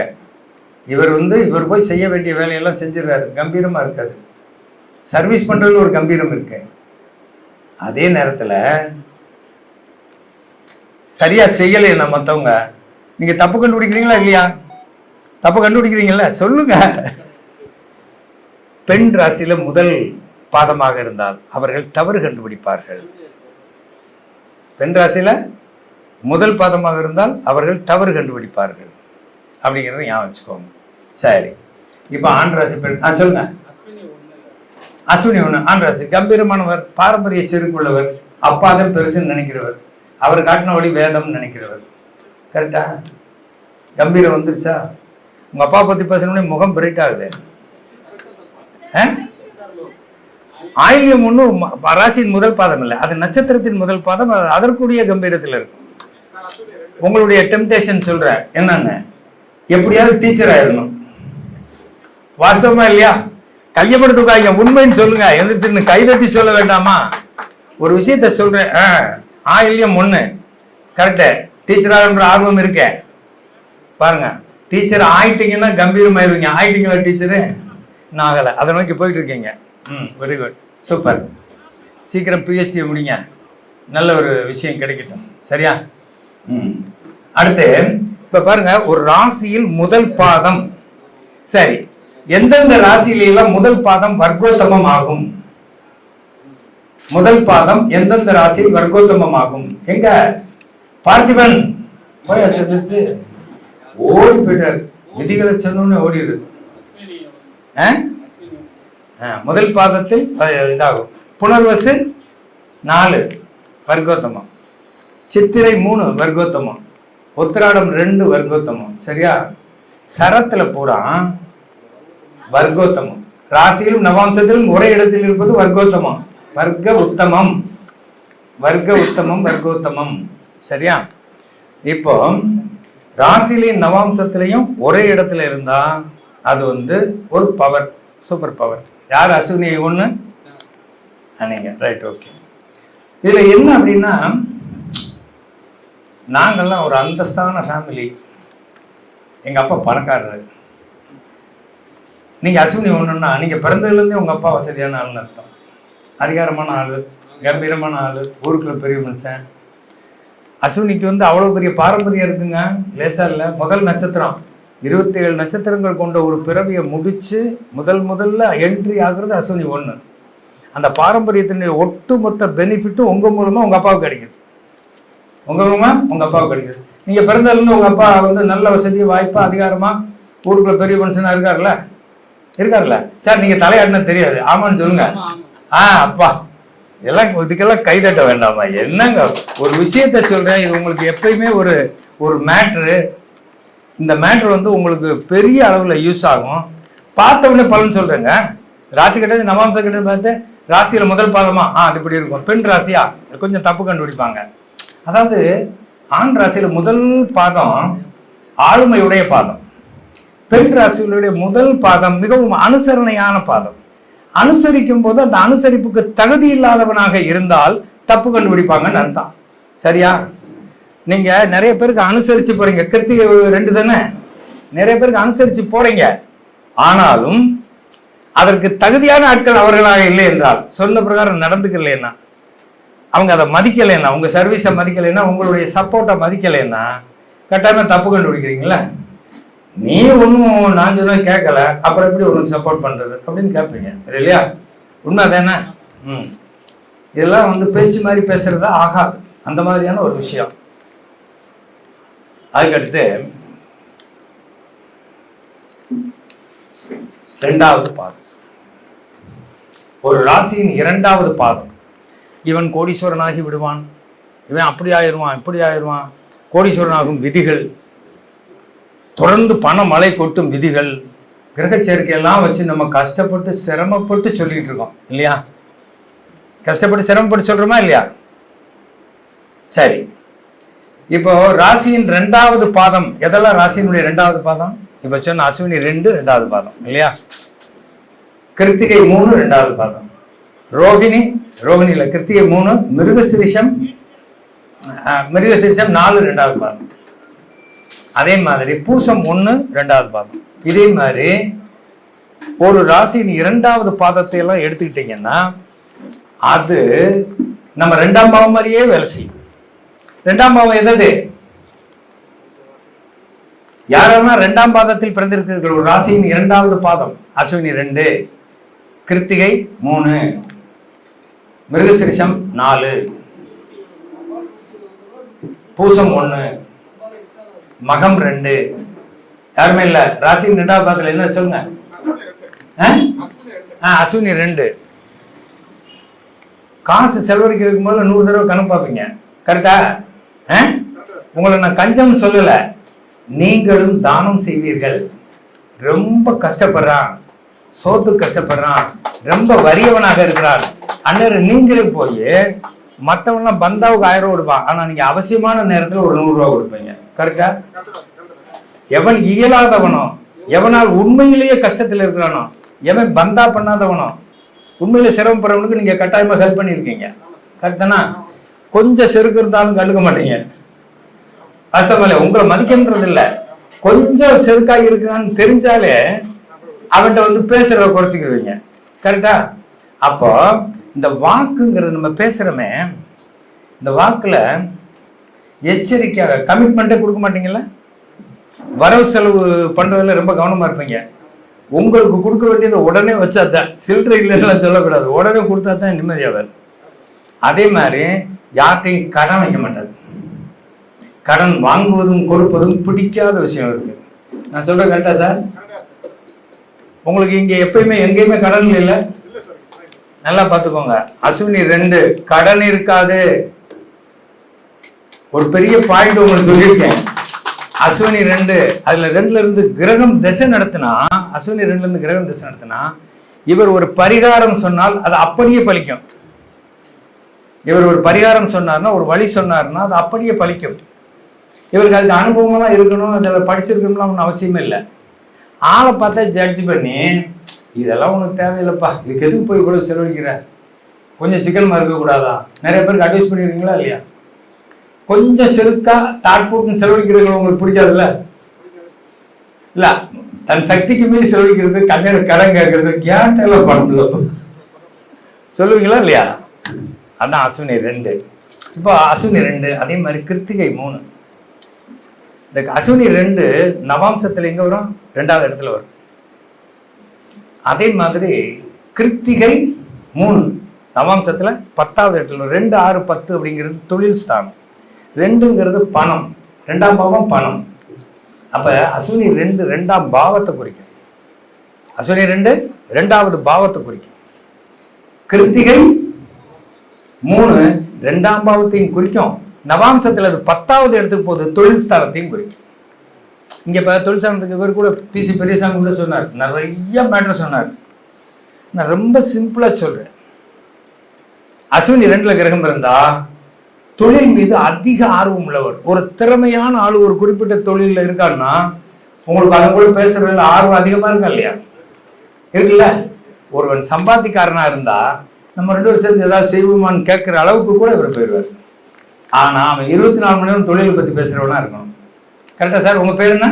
இவர் போய் செய்ய வேண்டிய வேலையெல்லாம் செஞ்சிடறாரு, கம்பீரமா இருக்காது. சர்வீஸ் பண்றதுல ஒரு கம்பீரம் இருக்கு. அதே நேரத்துல சரியா செய்யலைன்னா மற்றவங்க, நீங்க தப்பு கண்டுபிடிக்கிறீங்களா இல்லையா? தப்பு கண்டுபிடிக்கிறீங்களா? சொல்லுங்க. பெண் ராசியில முதல் பாதமாக இருந்தால் அவர்கள் தவறு கண்டுபிடிப்பார்கள். பெண் ராசியில முதல் பாதமாக இருந்தால் அவர்கள் தவறு கண்டுபிடிப்பார்கள் அப்படிங்கிறத ஞாபகம் வச்சுக்கோங்க. சரி, இப்போ ஆண் ராசி பெண் சொல்லுங்க. அஸ்வினி 1 ஆண் ராசி. கம்பீரமானவர், பாரம்பரிய செருக்குள்ளவர், அப்பாதான் பெருசுன்னு நினைக்கிறவர், அவர் காட்டின வழி வேதம்னு நினைக்கிறவர். கரெக்டா? கம்பீரம் வந்துருச்சா? உங்க அப்பா பத்தி பேசணும்னே முகம் பிரைட் ஆகுது. ஆயில்யம் ஒன்றும் ராசியின் முதல் பாதம் இல்லை, அது நட்சத்திரத்தின் முதல் பாதம். அதற்குரிய கம்பீரத்தில் இருக்கும். உங்களுடைய டெம்டேஷன் சொல்ற என்னன்னு, எப்படியாவது டீச்சர் ஆயிடணும். வாஸ்தவமா இல்லையா? கையப்படுத்துக்காங்க, உண்மைன்னு சொல்லுங்க. எந்திரிச்சு கைதட்டி சொல்ல வேண்டாமா? ஒரு விஷயத்த சொல்றேன். ஆயில்யம் 1 கரெக்டு. டீச்சர் ஆகன்ற ஆர்வம் இருக்க பாருங்க. டீச்சர் ஆயிட்டீங்கன்னா கம்பீரம் ஆயிடுவீங்க. ஆயிட்டீங்களா டீச்சரு? இன்னும் ஆகலை, அதை நோக்கி போயிட்டு இருக்கீங்க. Very good, super. சீக்கிரம் பிஹெச்டி முடிங்க, நல்ல ஒரு விஷயம் கிடைக்கட்டும். சரியா? அடுத்து இப்ப பாருங்க, ஒரு ராசியில் முதல் பாதம். சரி, எந்தெந்த ராசியிலாம் முதல் பாதம் வர்க்கோத்தமம் ஆகும்? முதல் பாதம் எந்தெந்த ராசியில் வர்க்கோத்தமம் ஆகும்? எங்க பார்த்திபன் போயாச்சு, ஓடி போயிட்டாரு. விதிகளை சொன்னோன்னு ஓடிடுது. முதல் பாதத்தில் இதாகும். புனர்வசு 4 வர்க்கோத்தமம், சித்திரை 3 வர்க்கோத்தமம், உத்திராடம் 2 வர்க்கோத்தமம். சரியா? சரத்துல பூரா வர்க்கோத்தமம். ராசியிலும் நவாம்சத்திலும் ஒரே இடத்தில் இருப்பது வர்க்கோத்தமம். வர்க்க உத்தமம், வர்க்க உத்தமம், வர்க்கோத்தமம். சரியா? இப்போ ராசிலையும் நவாம்சத்திலையும் ஒரே இடத்துல இருந்தா அது ஒரு பவர், சூப்பர் பவர். யார்? அஸ்வினி 1 நீங்க. Right, okay. இதுல என்ன அப்படின்னா, நாங்கள்லாம் ஒரு அந்தஸ்தான ஃபேமிலி. எங்க அப்பா பணக்காரர். நீங்க அஸ்வினி 1ன்னா நீங்க பிறந்ததுலேருந்தே உங்க அப்பா வசதியான ஆளுன்னு அர்த்தம். அதிகாரமான ஆளு, கம்பீரமான ஆளு, ஊருக்குள்ள பெரிய மனுஷன். அஸ்வினிக்கு அவ்வளோ பெரிய பாரம்பரியம் இருக்குங்க, லேசா இல்லை. முதல் நட்சத்திரம் 27 நட்சத்திரங்கள் கொண்ட ஒரு பிறவியை முடிச்சு முதல்ல என்ட்ரி ஆகுறது அஸ்வினி 1. அந்த பாரம்பரியத்தினுடைய ஒட்டுமொத்த பெனிஃபிட்டும் உங்க மூலமா உங்க அப்பாவுக்கு கிடைக்குது. உங்க மூலமா உங்க அப்பாவுக்கு கிடைக்குது. நீங்கள் பிறந்ததுலேருந்து உங்கள் அப்பா வந்து நல்ல வசதி வாய்ப்பாக அதிகாரமாக ஊருக்குள்ள பெரிய மனுஷனாக இருக்கார்ல சார். நீங்கள் தலையாட்டினது தெரியாது, ஆமான்னு சொல்லுங்க. அப்பா இதுக்கெல்லாம் கைதட்ட வேண்டாமா? என்னங்க ஒரு விஷயத்த சொல்கிறேன், இது உங்களுக்கு எப்பயுமே ஒரு மேட்ரு. இந்த மேட்ரு வந்து உங்களுக்கு பெரிய அளவில் யூஸ் ஆகும். பார்த்த உடனே பலன் சொல்கிறேங்க. ராசி கட்டது நவாம்சம் கட்டது பார்த்து ராசியில் முதல் பாதமா அது இப்படி இருக்கும். பெண் ராசியா கொஞ்சம் தப்பு கண்டுபிடிப்பாங்க. அதாவது ஆண் ராசியில் முதல் பாதம் ஆளுமையுடைய பாதம், பெண் ராசிகளுடைய முதல் பாதம் மிகவும் அனுசரணையான பாதம். அனுசரிக்கும் போது அந்த அனுசரிப்புக்கு தகுதி இல்லாதவனாக இருந்தால் தப்பு கண்டுபிடிப்பாங்கன்னு அர்த்தம். சரியா? நீங்கள் நிறைய பேருக்கு அனுசரித்து போகிறீங்க. கிருத்திகை 2 தானே, நிறைய பேருக்கு அனுசரித்து போகிறீங்க. ஆனாலும் அதற்கு தகுதியான ஆட்கள் அவர்களாக இல்லை என்றால், சொன்ன பிரகாரம் நடந்துக்கலைன்னா, அவங்க அதை மதிக்கலைன்னா, உங்கள் சர்வீஸை மதிக்கலைன்னா, உங்களுடைய சப்போர்ட்டை மதிக்கலைன்னா கட்டாயமாக தப்பு கண்டுபிடிக்கிறீங்களா? நீ ஒன்றும் நான் சொன்னா கேட்கல, அப்புறம் எப்படி உனக்கு சப்போர்ட் பண்ணுறது அப்படின்னு கேட்பீங்க. இது இல்லையா? உண்மை தானே? இதெல்லாம் வந்து பேச்சு மாதிரி பேசுகிறதா ஆகாது. அந்த மாதிரியான ஒரு விஷயம். அதுக்கடுத்து 2வது பாதம், ஒரு ராசியின் 2வது பாதம். இவன் கோடீஸ்வரனாகி விடுவான், இவன் அப்படி ஆயிடுவான், இப்படி ஆயிடுவான். கோடீஸ்வரனாகும் விதிகள், தொடர்ந்து பண மழை கொட்டும் விதிகள், கிரக சேர்க்கையெல்லாம் வச்சு நம்ம கஷ்டப்பட்டு சிரமப்பட்டு சொல்லிட்டு இருக்கோம் இல்லையா? கஷ்டப்பட்டு சிரமப்பட்டு சொல்றோமா இல்லையா? சரி, இப்போ ராசியின் 2வது பாதம் எதெல்லாம்? ராசியினுடைய 2வது பாதம் இப்போ சொன்ன அஸ்வினி 2 2வது பாதம் இல்லையா? கிருத்திகை 3 2வது பாதம், ரோகிணியில் கிருத்திகை 3, மிருகசிரிஷம் 4 2வது பாதம். அதே மாதிரி பூசம் 1 2வது பாதம். இதே மாதிரி ஒரு ராசியின் 2வது பாதத்தை எல்லாம் எடுத்துக்கிட்டீங்கன்னா அது நம்ம 2ஆம் பாவம் மாதிரியே வேலை செய்யும். 2ஆம் பாவம் எது? யாரெல்லாம் 2ஆம் பாதத்தில் பிறந்திருக்கிறீர்கள், ஒரு ராசியின் 2வது பாதம் அஸ்வினி 2, கிருத்திகை 3, மிருகசிரிஷம் 4, பூசம் 1, மகம் 2, யாருமே இல்லை. ராசியின் 2வது பாதத்தில் என்ன சொல்லுங்க? அஸ்வினி 2. காசு செலவழிக்கிறதுக்கு முதல்ல 100 தடவை கணக்கு பார்ப்பீங்க. கரெக்டா? உங்களை நான் கஞ்சம் சொல்லலை, நீங்களும் தானம் செய்வீர்கள். ரொம்ப கஷ்டப்படுறான், சோத்து கஷ்டப்படுறான், ரொம்ப வறியவனாக இருக்கிறான் அண்ணன், நீங்களே போய் மற்றவங்களாம் பந்தாவுக்கு 1000 ரூபா கொடுப்பான், ஆனால் நீங்கள் அவசியமான நேரத்தில் ஒரு 100 ரூபா கொடுப்பீங்க. கரெக்டா? எவன் இயலாதவனோ, எவனால் உண்மையிலேயே கஷ்டத்தில் இருக்கிறானோ, எவன் பந்தா பண்ணாதவனோ, உண்மையிலே சிரமப்படுறவனுக்கு நீங்கள் கட்டாயமாக ஹெல்ப் பண்ணியிருக்கீங்க. கரெக்டானா? கொஞ்சம் செருக்கு இருந்தாலும் கண்டுக்க மாட்டீங்க. கஷ்டமில்லை, உங்களை மதிக்கின்றது இல்லை. கொஞ்சம் செருக்காக இருக்கிறான்னு தெரிஞ்சாலே அவன்கிட்ட வந்து பேசுறத குறைச்சிக்கிடுவீங்க. கரெக்டா? அப்போ இந்த வாக்குங்கிறது நம்ம பேசுகிறோமே, இந்த வாக்கில் எச்சரிக்கையாக கமிட்மெண்ட்டே கொடுக்க மாட்டீங்கல்ல. வரவு செலவு பண்ணுறதுல ரொம்ப கவனமாக இருப்பீங்க. உங்களுக்கு கொடுக்க வேண்டியதை உடனே வச்சா தான், சில்லறை இல்லைன்னா சொல்லக்கூடாது, உடனே கொடுத்தா தான் நிம்மதியாவார். அதே மாதிரி யார்கிட்டையும் கடன் வைக்க மாட்டாது. கடன் வாங்குவதும் கொடுப்பதும் பிடிக்காத விஷயம் இருக்குது. நான் சொல்கிறேன் கரெக்டா சார்? உங்களுக்கு இங்கே எப்பயுமே எங்கேயுமே கடன் இல்லை, நல்லா பார்த்துக்கோங்க. அஸ்வினி 2 கடன் இருக்காது. ஒரு பெரிய பாயிண்ட் உங்களுக்கு சொல்லியிருக்கேன். அஸ்வினி 2 அதில் 2ல இருந்து கிரகம் திசை நடத்தினா, அஸ்வினி 2ல இருந்து கிரகம் திசை நடத்தினா, இவர் ஒரு பரிகாரம் சொன்னால் அது அப்படியே பலிக்கும். இவர் ஒரு பரிகாரம் சொன்னார்னா, ஒரு வழி சொன்னார்னா அது அப்படியே பலிக்கும். இவருக்கு அதுக்கு அனுபவமெல்லாம் இருக்கணும், அதில் படிச்சிருக்கணும்லாம் ஒன்றும் அவசியமே இல்லை. ஆளை பார்த்தா ஜட்ஜ் பண்ணி, இதெல்லாம் உனக்கு தேவையில்லைப்பா, இதுக்கு எதுக்கு போய் இவ்வளோ செலவழிக்கிற, கொஞ்சம் சிக்கனமாக இருக்கக்கூடாதா? நிறைய பேருக்கு அட்வைஸ் பண்ணிடுறீங்களா இல்லையா? கொஞ்சம் செருக்கா தாட் போட்டு செலவழிக்கிறவங்க உங்களுக்கு பிடிக்காதுல்ல? இல்லை, தன் சக்திக்கு மீறி செலவழிக்கிறது, கடன் கேட்கறது, கேட்டெல்லாம் பணம்ல சொல்லுவீங்களா இல்லையா? அதான் அஸ்வினி 2. இப்போ அஸ்வினி 2 அதே மாதிரி கிருத்திகை 3. இந்த அஸ்வினி 2 நவாம்சத்தில் எங்கே வரும்? 2வது இடத்துல வரும். அதே மாதிரி கிருத்திகை 3 நவாம்சத்தில் 10வது இடத்துல வரும். 2, 6, 10 அப்படிங்கிறது தொழில் ஸ்தானம். 2ங்கிறது பணம், 2ஆம் பாவம் பணம். அப்ப அஸ்வினி 2ஆம் பாவத்தை குறிக்கும். அஸ்வினி 2வது பாவத்தை குறிக்கும். கிருத்திகை 3 2ஆம் பாவத்தையும் குறிக்கும். நவாம்சத்தில் அது 10வது இடத்துக்கு போகுது, தொழில் ஸ்தானத்தையும் குறிக்கும். இங்க இப்போ தொழில் ஸ்தானத்துக்கு இவர் கூட பிசி பெரியசாமி கூட சொன்னார், நிறைய மேட்டர் சொன்னார். நான் ரொம்ப சிம்பிளா சொல்றேன். அஸ்வினி 2ல கிரகம் இருந்தா தொழில் மீது அதிக ஆர்வம் உள்ளவர், ஒரு திறமையான ஆள் ஒரு குறிப்பிட்ட தொழிலில் இருக்கான்னா உங்களுக்கு அதை கூட பேசுறதுல ஆர்வம் அதிகமா இருக்கா இல்லையா? இருக்குல்ல. ஒருவன் சம்பாதிக்காரனா இருந்தா நம்ம 2 பேரும் சேர்ந்து ஏதாவது செய்வோமான்னு கேட்கிற அளவுக்கு கூட இவர் போயிடுவார். ஆனா அவன் 24 மணி நேரம் தொழிலை பத்தி பேசுறவனா இருக்கணும். கரெக்டா சார்? உங்க பேர் என்ன?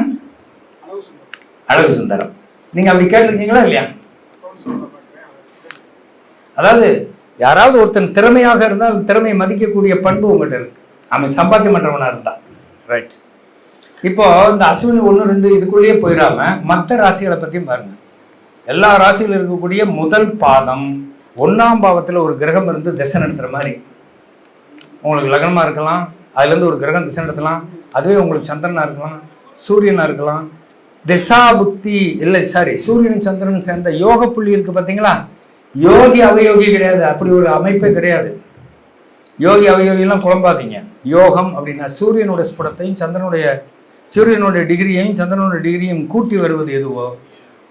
அழகு சுந்தரம். நீங்க அப்படி கேட்டிருக்கீங்களா இல்லையா? அதாவது யாராவது ஒருத்தன் திறமையாக இருந்தால் திறமையை மதிக்கக்கூடிய பண்பு உங்கள்கிட்ட இருக்கு. அவன் சம்பாத்தியம் பண்றவனா இருந்தா ரைட். இப்போ இந்த அஸ்வினி 1, 2 இதுக்குள்ளேயே போயிடாம மற்ற ராசிகளை பத்தியும் பாருங்க. எல்லா ராசியில் இருக்கக்கூடிய முதல் பாதம் 1ஆம் பாவத்தில் ஒரு கிரகம் இருந்து திசை நடத்துற மாதிரி. உங்களுக்கு லக்னமா இருக்கலாம், அதுல இருந்து ஒரு கிரகம் திசை நடத்தலாம். அதுவே உங்களுக்கு சந்திரனா இருக்கலாம், சூரியனா இருக்கலாம். திசா புத்தி இல்லை, சாரி, சூரியனும் சந்திரனும் சேர்ந்த யோக புள்ளி இருக்கு பார்த்தீங்களா? யோகி அவயோகி கிடையாது, அப்படி ஒரு அமைப்பே கிடையாது. யோகி அவயோகிலாம் குழம்பாதீங்க. யோகம் அப்படின்னா சூரியனுடைய ஸ்புடத்தையும் சூரியனுடைய டிகிரியையும் சந்திரனுடைய டிகிரியும் கூட்டி வருவது எதுவோ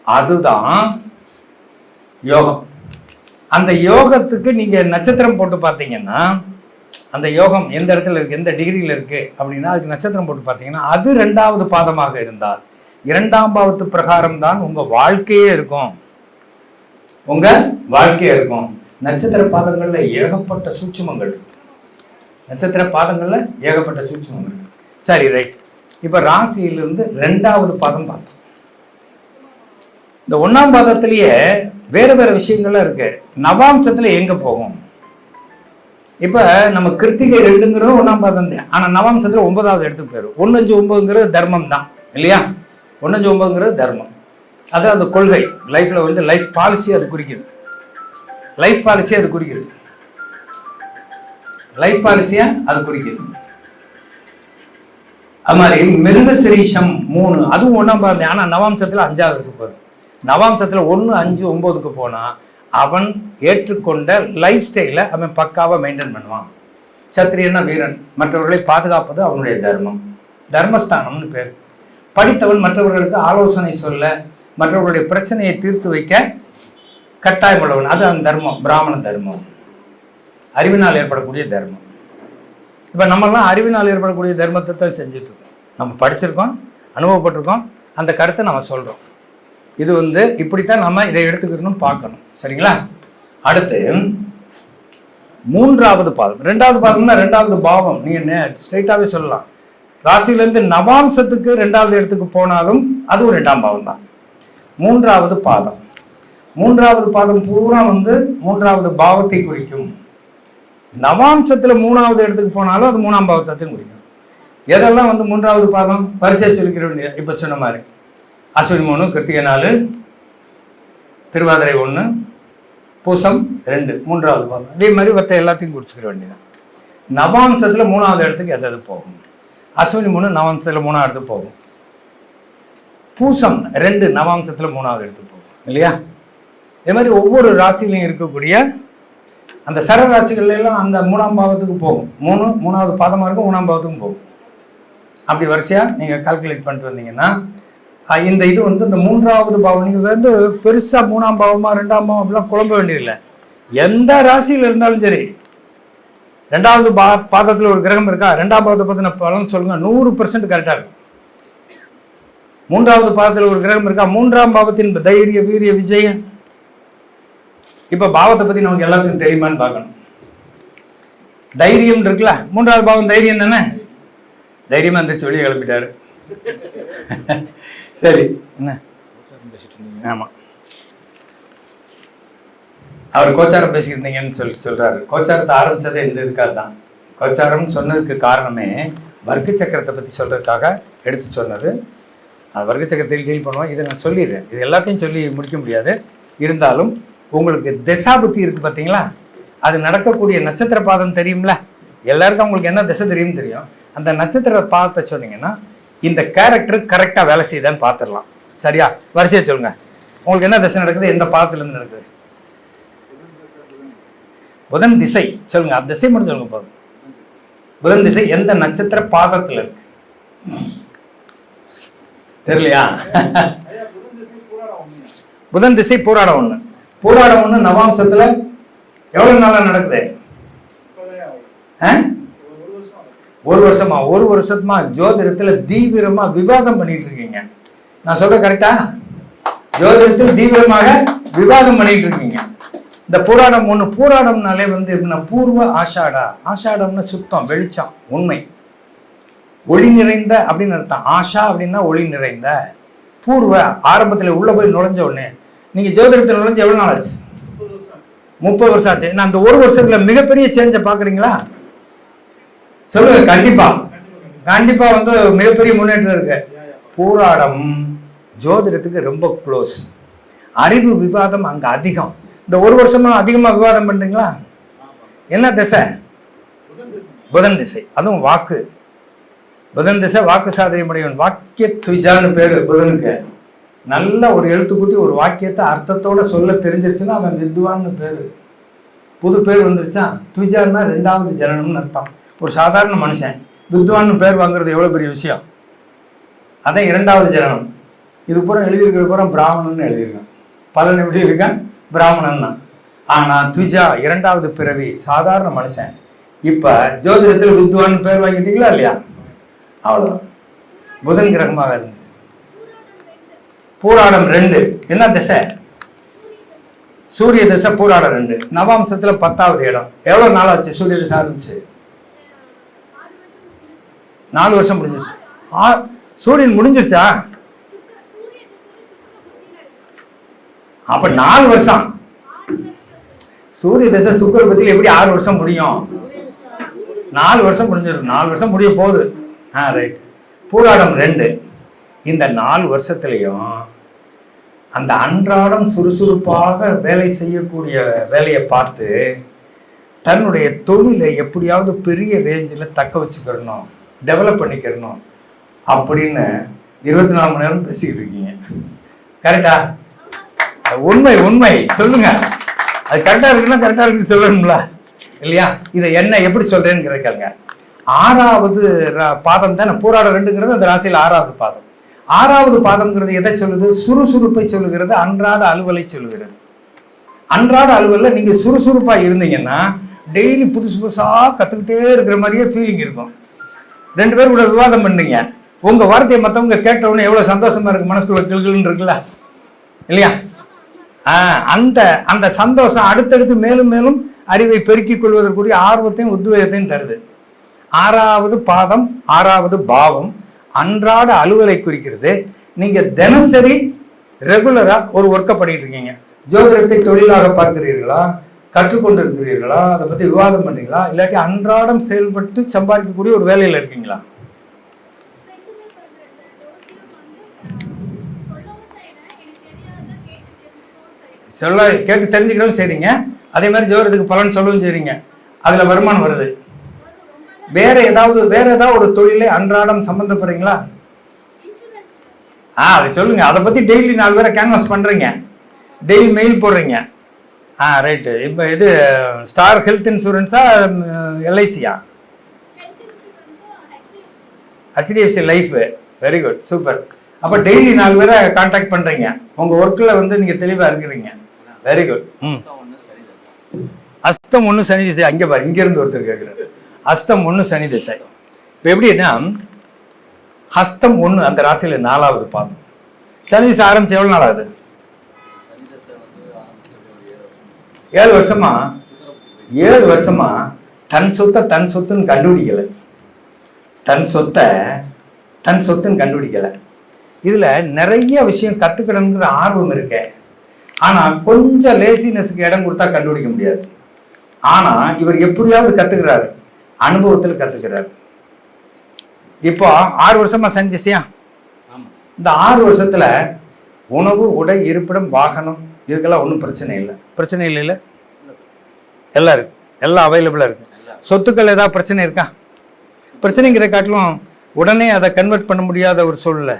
அதுதான் யோகம். அந்த யோகத்துக்கு நீங்க நட்சத்திரம் போட்டு பார்த்தீங்கன்னா, அந்த யோகம் எந்த இடத்துல இருக்கு, எந்த டிகிரியில் இருக்கு அப்படின்னா அதுக்கு நட்சத்திரம் போட்டு பார்த்தீங்கன்னா அது 2வது பாதமாக இருந்தால் 2ஆம் பாவத்து பிரகாரம் தான் உங்க வாழ்க்கையே இருக்கும். உங்க வாழ்க்கையே இருக்கும். நட்சத்திர பாதங்கள்ல ஏகப்பட்ட சூட்சுமங்கள் இருக்கு. நட்சத்திர பாதங்கள்ல ஏகப்பட்ட சூட்சுமங்கள் இருக்கு. சரி, ரைட். இப்ப ராசியிலிருந்து 2வது பாதம் பார்த்தோம். இந்த 1ஆம் பாதத்திலேயே வேற வேற விஷயங்கள்லாம் இருக்கு. நவாம்சத்துல எங்க போகும்? இப்ப நம்ம கிருத்திகை 2ங்கிறது 1ஆம் பாதம் தான். ஆனா நவாம்சத்துல 9வது இடத்துக்கு போயிடும். 1, 5, 9ங்கிறது தர்மம் தான் இல்லையா? 1, 5, 9ங்கிறது தர்மம். அது அந்த கொள்கை, லைஃப்ல வந்து லைஃப் பாலிசி அது குறிக்குது. லைஃப் பாலிசியை அது குறிக்குது. லைஃப் பாலிசியா அது குறிக்குது. அது மாதிரி மிருகசிரீஷம் 3 அதுவும் 1ஆம் பாதம். ஆனா நவாம்சத்துல 5வது இடத்துக்கு போகுது. நவாம்சத்துல 1, 5, 9க்கு போனா அவன் ஏற்றுக்கொண்ட லைஃப் ஸ்டைலை அவன் பக்காவா மெயின்டைன் பண்ணுவான். சத்திரியன்னா வீரன், மற்றவர்களை பாதுகாப்பது அவனுடைய தர்மம். தர்மஸ்தானம்னு பேர். படித்தவன் மற்றவர்களுக்கு ஆலோசனை சொல்ல, மற்றவர்களுடைய பிரச்சனையை தீர்த்து வைக்க கட்டாயம் உள்ளவன். அது அந்த தர்மம், பிராமண தர்மம், அறிவினால் ஏற்படக்கூடிய தர்மம். இப்போ நம்மெல்லாம் அறிவினால் ஏற்படக்கூடிய தர்மத்தை தான் செஞ்சுட்டு இருக்கோம். நம்ம படிச்சிருக்கோம், அனுபவப்பட்டிருக்கோம், அந்த கருத்தை நம்ம சொல்றோம். இது வந்து இப்படித்தான் நம்ம இதை எடுத்துக்கணும்னு பார்க்கணும். சரிங்களா? அடுத்து 3வது பாதம். 2வது பாதம்னா 2வது பாவம். நீங்க ஸ்ட்ரைட்டாவே சொல்லலாம். ராசியிலேருந்து நவாம்சத்துக்கு 2வது இடத்துக்கு போனாலும் அதுவும் 2ஆம் பாவம் தான். 3வது பாதம். 3வது பாதம் பூரா வந்து 3வது பாவத்தை குறிக்கும். நவாம்சத்துல 3வது இடத்துக்கு போனாலும் அது 3ஆம் பாவத்தையும் குறிக்கும். எதெல்லாம் வந்து 3வது பாதம் வரிசையை சொல்லிக்கிற வேண்டிய, இப்ப சொன்ன மாதிரி அஸ்வினி 3, கிருத்திகை 4, திருவாதிரை 1, பூசம் 2 3வது பாதம். அதே மாதிரி மற்ற எல்லாத்தையும் குறிச்சுக்கிற வேண்டியதான். நவாம்சத்துல 3வது இடத்துக்கு எதாவது போகும். அஸ்வினி 3 நவாம்சத்துல 3வது இடத்துக்கு போகும். பூசம் 2 நவாம்சத்துல 3வது இடத்துக்கு போகும் இல்லையா? இதே மாதிரி ஒவ்வொரு ராசியிலையும் இருக்கக்கூடிய அந்த சர ராசிகள் எல்லாம் அந்த 3ஆம் பாவத்துக்கு போகும். 3வது பாதமா இருக்கும், 3ஆம் பாவத்துக்கும் போகும். அப்படி வரிசையா நீங்க கால்குலேட் பண்ணிட்டு வந்தீங்கன்னா இந்த இது வந்து இந்த 3வது பாவம் நீங்க வந்து பெருசா 3ஆம் பாவமா 2ஆம் பாவம் அப்படிலாம் குழம்ப வேண்டியதில்லை. எந்த ராசியில் இருந்தாலும் சரி, 2வது பாதத்தில் ஒரு கிரகம் இருக்கா, 2ஆம் பாவத்தை பத்தின பலன் சொல்லுங்க, 100% கரெக்டா இருக்கும். 3வது பாதத்தில் ஒரு கிரகம் இருக்கா, 3ஆம் பாவத்தின் தைரிய வீரிய விஜயம். இப்ப பாவத்தை பத்தி நமக்கு எல்லாத்துக்கும் தெரியுமான்னு பார்க்கணும். தைரியம் இருக்குல்ல, 3வது பாவம் தைரியம் தானே. தைரியமா இருந்துச்சு, வெளியே கிளம்பிட்டாரு. சரி, என்ன ஆமா, அவர் கோச்சாரம் பேசிக்கிருந்தீங்கன்னு சொல்றாரு. கோச்சாரத்தை ஆரம்பிச்சதே இந்த இதுக்காக தான். கோச்சாரம் சொன்னதுக்கு காரணமே வர்க்க சக்கரத்தை பத்தி சொல்றதுக்காக எடுத்து சொன்னது. வர்க்க சக்கரத்தில் டீல் பண்ணுவோம். இதை நான் சொல்லிடுறேன். இது எல்லாத்தையும் சொல்லி முடிக்க முடியாது. இருந்தாலும் உங்களுக்கு திசா புத்தி இருக்கு பார்த்தீங்களா, அது நடக்கக்கூடிய நட்சத்திர பாதம் தெரியும்ல. எல்லாருக்கும் உங்களுக்கு என்ன திசை தெரியும். அந்த நட்சத்திர பாதத்தை சொன்னீங்கன்னா இந்த கேரக்டர் கரெக்டாக வேலை செய்யுதான்னு பார்த்துடலாம். சரியா? வரிசையை சொல்லுங்க. உங்களுக்கு என்ன திசை நடக்குது? எந்த பாதத்துலேருந்து நடக்குது? புதன் திசை. சொல்லுங்க, அந்த திசை மட்டும் சொல்லுங்க போதும். புதன் திசை எந்த நட்சத்திர பாதத்தில் இருக்கு? தெரியலையா? புதன் திசை பூராடம் 1. பூராடம் 1 நவாம்சத்துல எவ்வளவு நாளா நடக்குது? ஒரு வருஷமா. ஒரு வருஷமா ஜோதிடத்துல தீவிரமா விவாதம் பண்ணிட்டு இருக்கீங்க. நான் சொல்ற கரெக்டா? ஜோதிடத்தில் தீவிரமாக விவாதம் பண்ணிட்டு இருக்கீங்க. இந்த பூராடம் 1, பூராடம்னாலே வந்து பூர்வ ஆஷாடா. ஆஷாடம்னா சுத்தம், வெளிச்சம், உண்மை, ஒளி நிறைந்த அப்படின்னு அர்த்தம். ஆஷா அப்படின்னா ஒளி நிறைந்த. பூர்வ ஆரம்பத்தில் உள்ள போய் நுழைஞ்ச உடனே நீங்க ஜோதிடத்தில் நுழைஞ்சு எவ்வளவு நாள் ஆச்சு? 30 வருஷம் ஆச்சு. நான் அந்த ஒரு வருஷத்துல மிகப்பெரிய சேஞ்சை பாக்குறீங்களா? சொல்லுங்க. கண்டிப்பா கண்டிப்பா வந்து மிகப்பெரிய முன்னேற்றம் இருக்கு. பூராடம் ஜோதிடத்துக்கு ரொம்ப க்ளோஸ். அறிவு விவாதம் அங்க அதிகம். இந்த ஒரு வருஷமா அதிகமா விவாதம் பண்றீங்களா? என்ன திசை? புதன் திசை. அதுவும் வாக்கு. புதன் திசை வாக்கு சாதனையுடையவன். வாக்கிய துஜான்னு பேரு புதனுக்கு. நல்ல ஒரு எழுத்துக்கூட்டி ஒரு வாக்கியத்தை அர்த்தத்தோட சொல்ல தெரிஞ்சிருச்சுன்னா அவன் வித்வான்னு பேரு. புது பேர் வந்துருச்சா? துஜான்னா 2வது ஜனனம்னு அர்த்தம். ஒரு சாதாரண மனுஷன் வித்வான்னு பேர் வாங்குறது எவ்வளோ பெரிய விஷயம். அதான் 2வது ஜனனம். இது பூரா எழுதியிருக்கிறது பூரா பிராமணன் எழுதியிருக்கான். பலன் எப்படி இருக்கான்? பிராமணன் தான். ஆனால் துஜா 2வது பிறவி, சாதாரண மனுஷன். இப்போ ஜோதிடத்தில் வித்வான்னு பேர் வாங்கிட்டீங்களா இல்லையா? அவ்வளோதான். புதன் கிரகமாக இருந்தது. பூராடம் 2 என்ன திசை? சூரிய திசை. பூராடம் 2 நவாம்சத்துல 10வது இடம். எவ்வளவு நாள் ஆச்சு சூரிய திசை ஆரம்பிச்சு? 4 வருஷம் முடிஞ்சிருச்சு. சூரியன் முடிஞ்சிருச்சா? அப்ப 4 வருஷம். சூரிய திசை சுக்கிர பத்தியில எப்படி 6 வருஷம் முடியும்? 4 வருஷம் முடிஞ்சிருக்கு. 4 வருஷம் முடிய போகுது. ரைட். பூராடம் 2. இந்த 4 வருஷத்துலையும் அந்த அன்றாடம் சுறுசுறுப்பாக வேலை செய்யக்கூடிய வேலையை பார்த்து தன்னுடைய தொழிலை எப்படியாவது பெரிய ரேஞ்சில் தக்க வச்சுக்கிறணும், டெவலப் பண்ணிக்கிறணும் அப்படின்னு 24 மணி நேரம் பேசிக்கிட்டு இருக்கீங்க. கரெக்டா? உண்மை உண்மை சொல்லுங்க. அது கரெக்டாக இருக்குன்னா கரெக்டாக இருக்குன்னு சொல்லணும்ல இல்லையா? இதை என்ன எப்படி சொல்றேன்னு கேட்கங்க. 6வது பாதம் தானே பூராடம் 2ங்கிறது. அந்த ராசியில் 6வது பாதம். 6வது பாதம்ங்கிறது எதை சொல்லுது? சுறுசுறுப்பை சொல்லுகிறது, அன்றாட அலுவலை சொல்லுகிறது. அன்றாட அலுவலில் நீங்க சுறுசுறுப்பா இருந்தீங்கன்னா டெய்லி புதுசு புதுசா கத்துக்கிட்டே இருக்கிற மாதிரியே ஃபீலிங் இருக்கும். 2 பேர் கூட விவாதம் பண்ணீங்க, உங்க வார்த்தையை மற்றவங்க கேட்டவுடனே எவ்வளவு சந்தோஷமா இருக்கு, மனசுக்குள்ள கிள்கிள்னு இருக்குல்ல இல்லையா? அந்த அந்த சந்தோஷம் அடுத்தடுத்து மேலும் மேலும் அறிவை பெருக்கிக் கொள்வதற்குரிய ஆர்வத்தையும் உத்வேகத்தையும் தருது. 6வது பாதம் 6வது பாவம் அன்றாட அலுவலை குறிக்கிறது. நீங்க தினசரி ரெகுலரா ஒரு ஒர்க்கை பண்ணிட்டு இருக்கீங்க. ஜோதிடத்தை தொழிலாக பார்க்கிறீர்களா, கற்றுக்கொண்டு இருக்கிறீர்களா, அதை பத்தி விவாதம் பண்றீங்களா, இல்லாட்டி அன்றாடம் செயல்பட்டு சம்பாதிக்கக்கூடிய ஒரு வேலையில இருக்கீங்களா? சொல்ல கேட்டு தெரிஞ்சுக்கிறதும் சரிங்க, அதே மாதிரி ஜோதிடத்துக்கு பலன் சொல்லவும் சரிங்க. அதுல வருமானம் வருது. வேற ஏதாவது ஒரு தொழிலை அன்றாடம் சம்பந்தப்படுறீங்களா? அதை சொல்லுங்க. அதை பத்தி டெய்லி 4 பேரை கேன்வாஸ் பண்றீங்க, டெய்லி மெயில் போடுறீங்க. ரைட்டு. இப்போ இது ஸ்டார் ஹெல்த் இன்சூரன்ஸா எல்ஐசியா? HDFC life. Very good, super. அப்போ டெய்லி 4 பேரை கான்டாக்ட் பண்றீங்க. உங்க ஒர்க்கில் வந்து நீங்க தெளிவா இருக்கிறீங்க. Very good. அஸ்தம் 1 சனி திசை. அங்கே பாரு, இங்க இருந்து ஒருத்தர் கேட்குறாரு. ஹஸ்தம் 1 சனி திசை. இப்போ எப்படின்னா ஹஸ்தம் 1 அந்த ராசியில் 4வது பாதம். சனி திசை ஆரம்பிச்சு எவ்வளவு நாள் ஆகுது? 7 வருஷமா. 7 வருஷமா தன் சொத்துன்னு கண்டுபிடிக்கல. தன் சொத்துன்னு கண்டுபிடிக்கல. இதுல நிறைய விஷயம் கத்துக்கணுங்கிற ஆர்வம் இருக்கு. ஆனா கொஞ்சம் லேசினஸுக்கு இடம் கொடுத்தா கண்டுபிடிக்க முடியாது. ஆனா இவர் எப்படியாவது கத்துக்கிறாரு, அனுபவத்தில் கத்துக்கிறாரு. இப்போ 6 வருஷமா சனி திசையா? இந்த 6 வருஷத்துல உணவு, உடை, இருப்பிடம், வாகனம் இதுக்கெல்லாம் ஒன்றும் பிரச்சனை இல்லை. எல்லாம் இருக்கு, எல்லாம் அவைலபிளா இருக்கு. சொத்துக்கள் ஏதாவது பிரச்சனை இருக்கா? பிரச்சனைங்கிற காட்டிலும் உடனே அதை கன்வெர்ட் பண்ண முடியாத ஒரு சூழ்நிலை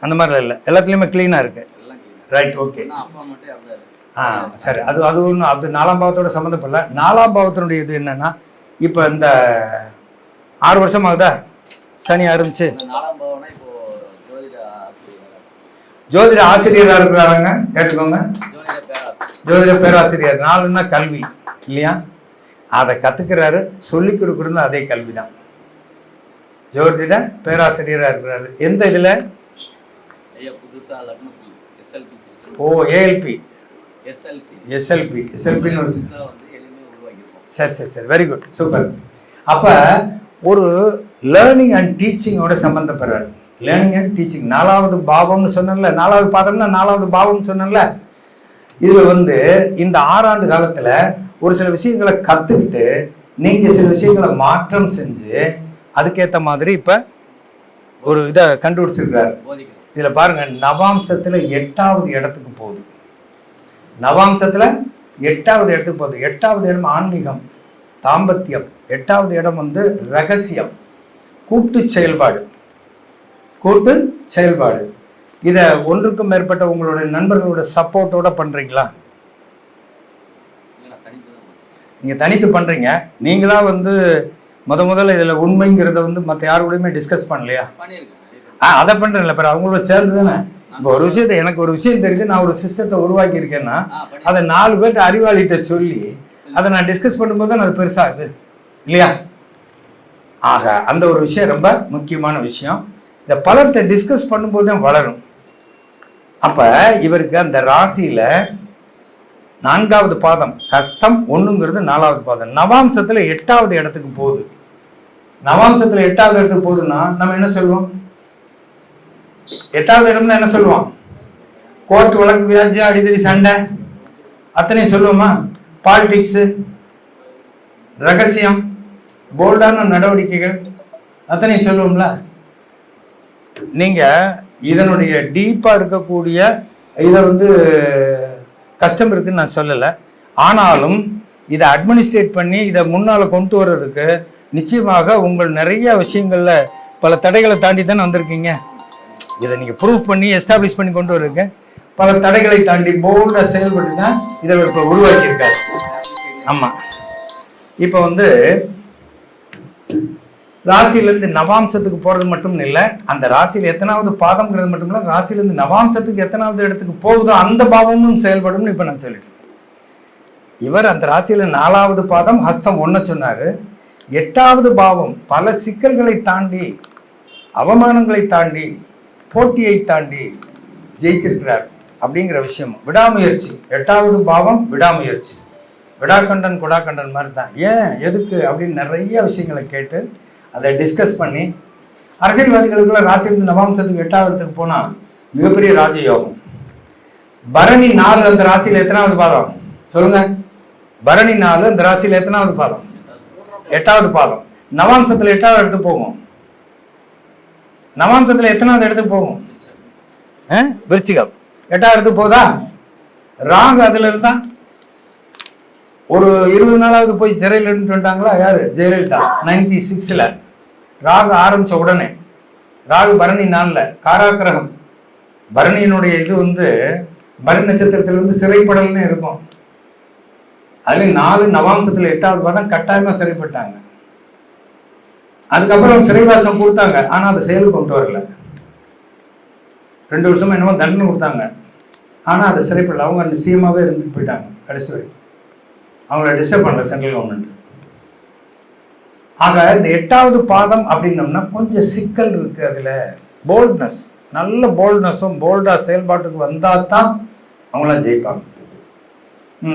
அந்த மாதிரிலாம் இல்லை, எல்லாத்துலேயுமே க்ளீனாக இருக்குது. Right, okay. சரி, அது ஒன்றும் அது 4ஆம் பாவத்தோட சம்மந்தப்படல. 4ஆம் பாவத்தினுடைய இது என்னென்னா, இப்போ இந்த 6 வருஷம் ஆகுதா சனி ஆரம்பிச்சு, ஜோதிட ஆசிரியராக இருக்கிறாங்க, கேட்டுக்கோங்க. ஜோதிட பேராசிரியர், 4ன்னா கல்வி இல்லையா, அதை கற்றுக்கிறாரு, சொல்லி கொடுக்குறது அதே கல்வி தான். ஜோதிட பேராசிரியராக இருக்கிறாரு. எந்த இதில்? ஓ, ஏஎல்பி எஸ்எல்பின்னு ஒரு சரி, வெரி குட், சூப்பர். அப்போ ஒரு லேர்னிங் அண்ட் டீச்சிங்கோட சம்மந்தப்படுறாரு. லேர்னிங் அண்ட் டீச்சிங் 4வது பாவம்னு சொன்னல, 4வது பாதம்னா 4வது பாவம்னு சொன்னல. இதில் இந்த 6 ஆண்டு காலத்தில் ஒரு சில விஷயங்களை கற்றுக்கிட்டு நீங்கள் சில விஷயங்களை மாற்றம் செஞ்சு அதுக்கேற்ற மாதிரி இப்போ ஒரு இதை கண்டுபிடிச்சிருக்காரு. இதில் பாருங்கள், நவாம்சத்தில் 8வது இடத்துக்கு போகுது. நவாம்சத்தில் 8வது இடத்துக்கு போகுது. 8வது இடம் ஆன்மீகம், தாம்பத்தியம். 8வது இடம் ரகசியம், கூட்டு செயல்பாடு. இதை ஒன்றுக்கும் மேற்பட்ட உங்களுடைய நண்பர்களோட சப்போர்ட்டோட பண்ணுறீங்களா? நீங்கள் தனித்து பண்ணுறீங்க. நீங்களாக முதல்ல இதில் உண்மைங்கிறத மற்ற யாரு கூடயுமே டிஸ்கஸ் பண்ணலையா? அதை பண்ணுறேன்ல, பிறகு அவங்களோட சேர்ந்து தானே. இப்போ ஒரு விஷயத்தை, எனக்கு ஒரு விஷயம் தெரியுது, நான் ஒரு சிஸ்டத்தை உருவாக்கியிருக்கேன்னா அதை 4 பேர்கிட்ட அறிவாளிகிட்ட சொல்லி அதை நான் டிஸ்கஸ் பண்ணும்போது தான் அது பெருசாகுது இல்லையா? ஆக அந்த ஒரு விஷயம் ரொம்ப முக்கியமான விஷயம். இந்த பலர்கிட்ட டிஸ்கஸ் பண்ணும்போது தான் வளரும். அப்போ இவருக்கு அந்த ராசியில் 4வது பாதம் கஷ்டம் 1ங்கிறது 4வது பாதம். நவாம்சத்தில் 8வது இடத்துக்கு போகுது. நவாம்சத்தில் 8வது இடத்துக்கு போகுதுன்னா நம்ம என்ன சொல்லுவோம்? 8வது இடம்னா என்ன சொல்லுவோம்? கோர்ட் வழக்கு, வியாஜ்யம், அடிதடி, சண்டை, அத்தனையும் சொல்லுவோமா? பாலிடிக்ஸு, ரகசியம், போல்டான நடவடிக்கைகள், அத்தனையும் சொல்லுவோம்ல. நீங்கள் இதனுடைய டீப்பாக இருக்கக்கூடிய இதை கஷ்டம் இருக்குன்னு நான் சொல்லலை. ஆனாலும் இதை அட்மினிஸ்ட்ரேட் பண்ணி இதை முன்னால் கொண்டு வர்றதுக்கு நிச்சயமாக உங்கள் நிறைய விஷயங்களில் பல தடைகளை தாண்டி தானே வந்திருக்கீங்க. இதை நீங்கள் ப்ரூவ் பண்ணி எஸ்டாப்ளிஷ் பண்ணி கொண்டு வர்றதுக்கு பல தடைகளை தாண்டி போல்டாக செயல்பட்டு தான் இதை இப்போ உருவாக்கியிருக்காரு. ஆமாம். இப்போ ராசியிலேருந்து நவாம்சத்துக்கு போகிறது மட்டும் இல்லை, அந்த ராசியில் எத்தனாவது பாதம்ங்கிறது மட்டும் இல்லை, ராசியிலேருந்து நவாம்சத்துக்கு எத்தனாவது இடத்துக்கு போகுதோ அந்த பாவமும் செயல்படும்னு இப்போ நான் சொல்லிட்டு இருக்கேன். இவர் அந்த ராசியில் 4வது பாதம் ஹஸ்தம் 1 சொன்னார். 8வது பாவம் பல சிக்கல்களை தாண்டி, அவமானங்களை தாண்டி, போட்டியை தாண்டி ஜெயிச்சிருக்கிறார் அப்படிங்கிற விஷயம். விடாமுயற்சி. 8வது பாவம் விடாமுயற்சி. விடாக்கண்டன் குடாக்கண்டன் மாதிரி தான். ஏன், எதுக்கு அப்படின்னு நிறைய விஷயங்களை கேட்டு அதை டிஸ்கஸ் பண்ணி, அரசியல்வாதிகளுக்குள்ள ராசியிலிருந்து நவாம்சத்துக்கு 8வது இடத்துக்கு போனால் மிகப்பெரிய ராஜயோகம். பரணி 4 அந்த ராசியில் எத்தனாவது பாதம் சொல்லுங்க? பரணி 4 அந்த ராசியில் எத்தனாவது பாதம்? 8வது பாதம். நவாம்சத்தில் 8வது இடத்துக்கு போகும். நவாம்சத்தில் எத்தனாவது இடத்துக்கு போகும்? விருச்சிகம். 8வது இடத்துக்கு போதா? ராகு அதில் இருந்தா ஒரு 20 நாளாவது போய் சிறையில் இருந்துட்டு வந்துட்டாங்களா? யாரு? ஜெயலலிதா 96ல் ராகு ஆரம்பித்த உடனே. ராகு பரணி 4ல் காராக்கிரகம். பரணியினுடைய இது பரணி நட்சத்திரத்தில் சிறைப்படல்னு இருக்கும். அதுலேயும் 4 நவாம்சத்தில் 8வது பாதம் கட்டாயமாக சிறைப்பட்டாங்க. அதுக்கப்புறம் சிறைவாசம் கொடுத்தாங்க, ஆனால் அதை செயலுக்கு கொண்டு வரல. 2 வருஷமா என்னமோ தண்டனை கொடுத்தாங்க, ஆனால் அதை சிறைப்படல. அவங்க சிஎம்மாவே இருந்துட்டு போயிட்டாங்க கடைசி வரைக்கும். அவங்கள டிஸ்டர்ப் பண்ணல சென்ட்ரல் கவர்மெண்ட். ஆக இந்த 8வது பாதம் அப்படின்னோம்னா கொஞ்சம் சிக்கல் இருக்குது. அதில் போல்ட்னஸ், நல்ல போல்ட்னஸும் போல்டாக செயல்பாட்டுக்கு வந்தால் தான் அவங்களாம் ஜெயிப்பாங்க.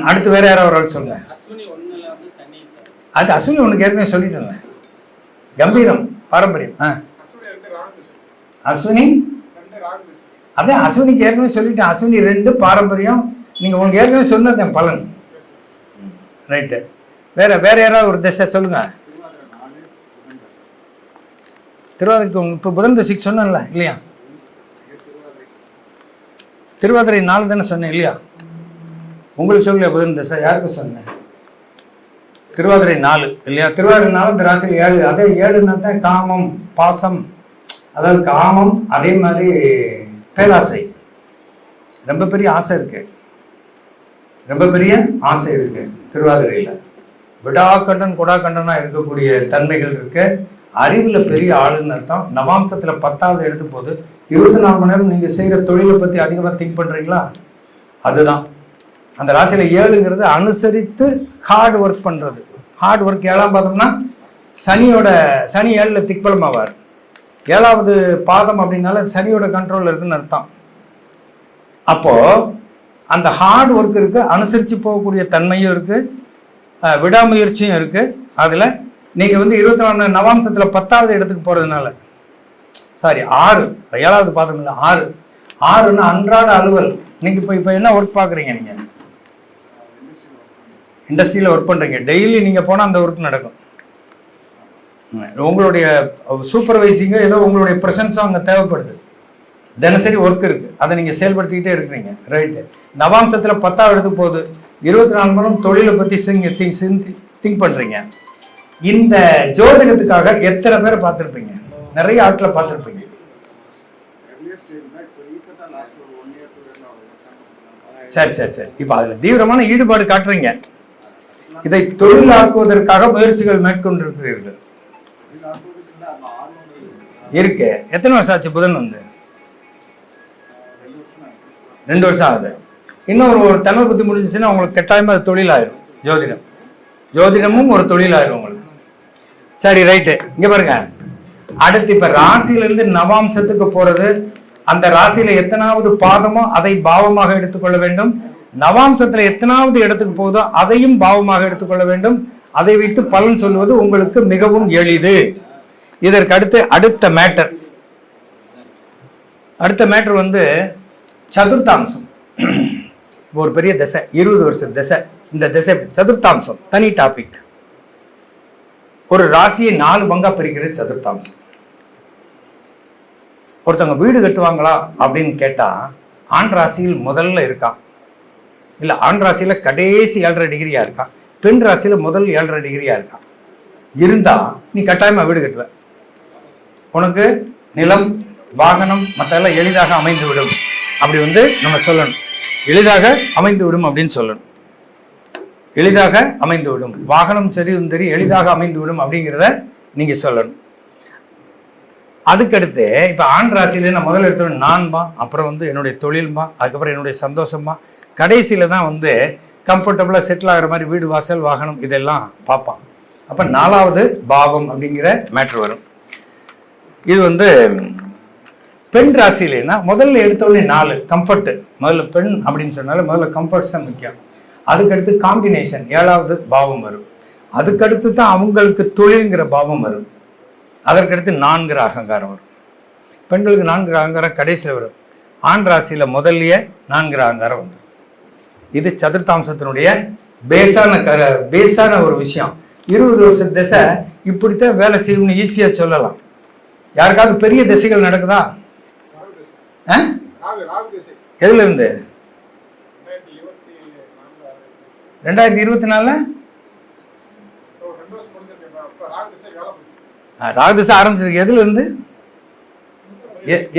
அடுத்து வேறு யாராவது ஒரு ஆள் சொல்லுங்க. அது அஸ்வினி ஒன்றுக்கு ஏற்கனவே சொல்லிட்டேன்ல, கம்பீரம் பாரம்பரியம். அஸ்வினி, அதே அஸ்வினிக்கு ஏற்கனவே சொல்லிட்டேன். அஸ்வினி 2 பாரம்பரியம். நீங்கள் உங்களுக்கு ஏற்கனவே சொன்னதேன் பலன். ரைட்டு. வேற யாராவது ஒரு திசை சொல்லுங்க. திருவாதிரைக்கு இப்போ புதன் திசைக்கு சொன்னேன்ல இல்லையா? திருவாதிரை 4 தானே சொன்னேன் இல்லையா? உங்களுக்கு சொல்லலையா புதன் திசை? யாருக்கு சொன்னேன்? திருவாதிரை 4 இல்லையா? திருவாதிரை 4 இந்த ராசியில் 7. அதே 7ன்னா தான் காமம், பாசம், அதாவது காமம், அதே மாதிரி பேராசை. ரொம்ப பெரிய ஆசை இருக்கு, ரொம்ப பெரிய ஆசை இருக்கு திருவாதிரையில். விடாக்கண்டன் கொடாக்கண்டனாக இருக்கக்கூடிய தன்மைகள் இருக்கு. அறிவில் பெரிய ஆளுன்னு அர்த்தம். நவாம்சத்தில் 10வது எடுத்து போது 24 மணி நேரம் நீங்கள் செய்கிற தொழிலை பற்றி அதிகமாக திங்க் பண்ணுறீங்களா? அதுதான் அந்த ராசியில் 7ங்கிறது அனுசரித்து ஹார்ட் ஒர்க் பண்ணுறது. ஹார்ட் ஒர்க் 7ஆம் பாதம்னா சனி 7ல் திக்பலமாவார். 7வது பாதம் அப்படின்னால சனியோட கண்ட்ரோலில் இருக்குன்னு அர்த்தம். அப்போது அந்த ஹார்ட் ஒர்க் இருக்குது, அனுசரித்து போகக்கூடிய தன்மையும் இருக்குது, விடாமுயற்சியும் இருக்குது. அதில் நீங்கள் வந்து 24 நவாம்சத்தில் 10வது இடத்துக்கு போகிறதுனால 6 7வது பாதம் இல்லை 6ன்னா அன்றாட அலுவல். நீங்கள் இப்போ என்ன ஒர்க் பார்க்குறீங்க? நீங்கள் இண்டஸ்ட்ரியில் ஒர்க் பண்ணுறீங்க. டெய்லி நீங்கள் போனால் அந்த ஒர்க் நடக்கும். உங்களுடைய சூப்பர்வைசிங்கோ ஏதோ உங்களுடைய ப்ரெசன்ஸும் அங்கே தேவைப்படுது. தினசரி ஒர்க் இருக்குது, அதை நீங்கள் செயல்படுத்திக்கிட்டே இருக்கிறீங்க. ரைட்டு. நவாம்சத்தில் 10வது இடத்துக்கு போகுது. 24 மணி நேரம் தொழிலை பற்றி திங்க் பண்ணுறீங்க. இந்த ஜோதிடத்துக்காக எத்தனை பேரை பார்த்துருப்பீங்க? நிறைய ஆட்களை பார்த்துருப்பீங்க. சரி. இப்போ அதில் தீவிரமான ஈடுபாடு காட்டுறீங்க. இதை தொழிலாக்குவதற்காக முயற்சிகள் மேற்கொண்டிருக்கிறீர்கள். இருக்கு. எத்தனை வருஷம் ஆச்சு புதன் வந்து? 2 வருஷம் ஆகுது. இன்னும் ஒரு தன்மை புத்தி முடிஞ்சிச்சுன்னா உங்களுக்கு கட்டாயமாக அது தொழிலாயிரும். ஜோதிடமும் ஒரு தொழிலாயிரும் உங்களுக்கு. சரி, ரைட்டு. இங்கே பாருங்க, அடுத்து இப்போ ராசியிலிருந்து நவாம்சத்துக்கு போகிறது. அந்த ராசியில் எத்தனாவது பாதமோ அதை பாவமாக எடுத்துக்கொள்ள வேண்டும். நவாம்சத்தில் எத்தனாவது இடத்துக்கு போகுதோ அதையும் பாவமாக எடுத்துக்கொள்ள வேண்டும். அதை வைத்து பலன் சொல்வது உங்களுக்கு மிகவும் எளிது. இதற்கு அடுத்த மேட்டர் வந்து சதுர்த்தாம்சம். ஒரு பெரிய திசை, 20 வருஷ திசை. இந்த திசை சதுர்த்தாம்சம் தனி டாபிக். ஒரு ராசியை 4 பங்கா பிரிக்கிறது சதுர்த்தாம்சம். ஒருத்தவங்க வீடு கட்டுவாங்களா அப்படின்னு கேட்டால் ஆண் ராசியில் முதல்ல இருக்கான், இல்லை ஆண் ராசியில் கடைசி 7.5 டிகிரியா இருக்கான், பெண் ராசியில் முதல் 7.5 டிகிரியா இருக்கான். இருந்தால் நீ கட்டாயமாக வீடு கட்டுவ. உனக்கு நிலம், வாகனம் மற்றெல்லாம் எளிதாக அமைந்து விடும். அப்படி வந்து நம்ம சொல்லணும். எளிதாக அமைந்து விடும் அப்படின்னு சொல்லணும். எளிதாக அமைந்து விடும், வாகனம் சரி எளிதாக அமைந்து விடும் அப்படிங்கிறத நீங்கள் சொல்லணும். அதுக்கடுத்து இப்போ ஆண் ராசியில நான் முதல்ல எடுத்தோம் நான்பா, அப்புறம் வந்து என்னுடைய தொழில்மா, அதுக்கப்புறம் என்னுடைய சந்தோஷமா, கடைசியில் தான் வந்து கம்ஃபர்டபுளாக செட்டில் ஆகிற மாதிரி வீடு, வாசல், வாகனம் இதெல்லாம் பார்ப்பான். அப்போ 4வது பாவம் அப்படிங்கிற மேட்ரு வரும். இது வந்து பெண் ராசியிலேன்னா முதல்ல எடுத்தோடனே 4 கம்ஃபர்ட்டு. முதல்ல பெண் அப்படின்னு சொன்னாலும் முதல்ல கம்ஃபர்ட்ஸ் தான் முக்கியம். அதுக்கடுத்து காம்பினேஷன் 7வது பாவம் வரும். அதுக்கடுத்து தான் அவங்களுக்கு தொழில்ங்கிற பாவம் வரும். அதற்கடுத்து 4ங்கிற அகங்காரம் வரும். பெண்களுக்கு 4ங்கிற அகங்காரம் கடைசியில் வரும். ஆண் ராசியில் முதல்லையே 4ங்கிற அகங்காரம் வந்துடும். இது சதுர்த்தாம்சத்தினுடைய பேஸான ஒரு விஷயம். 20 வருஷ திசை இப்படித்தான் வேலை செய்யணும்னு ஈஸியாக சொல்லலாம். யாருக்காவது பெரிய திசைகள் நடக்குதா? எதுல இருந்து? 2024 ராகு திசை ஆரம்பிச்சிருக்கு. எதுல இருந்து?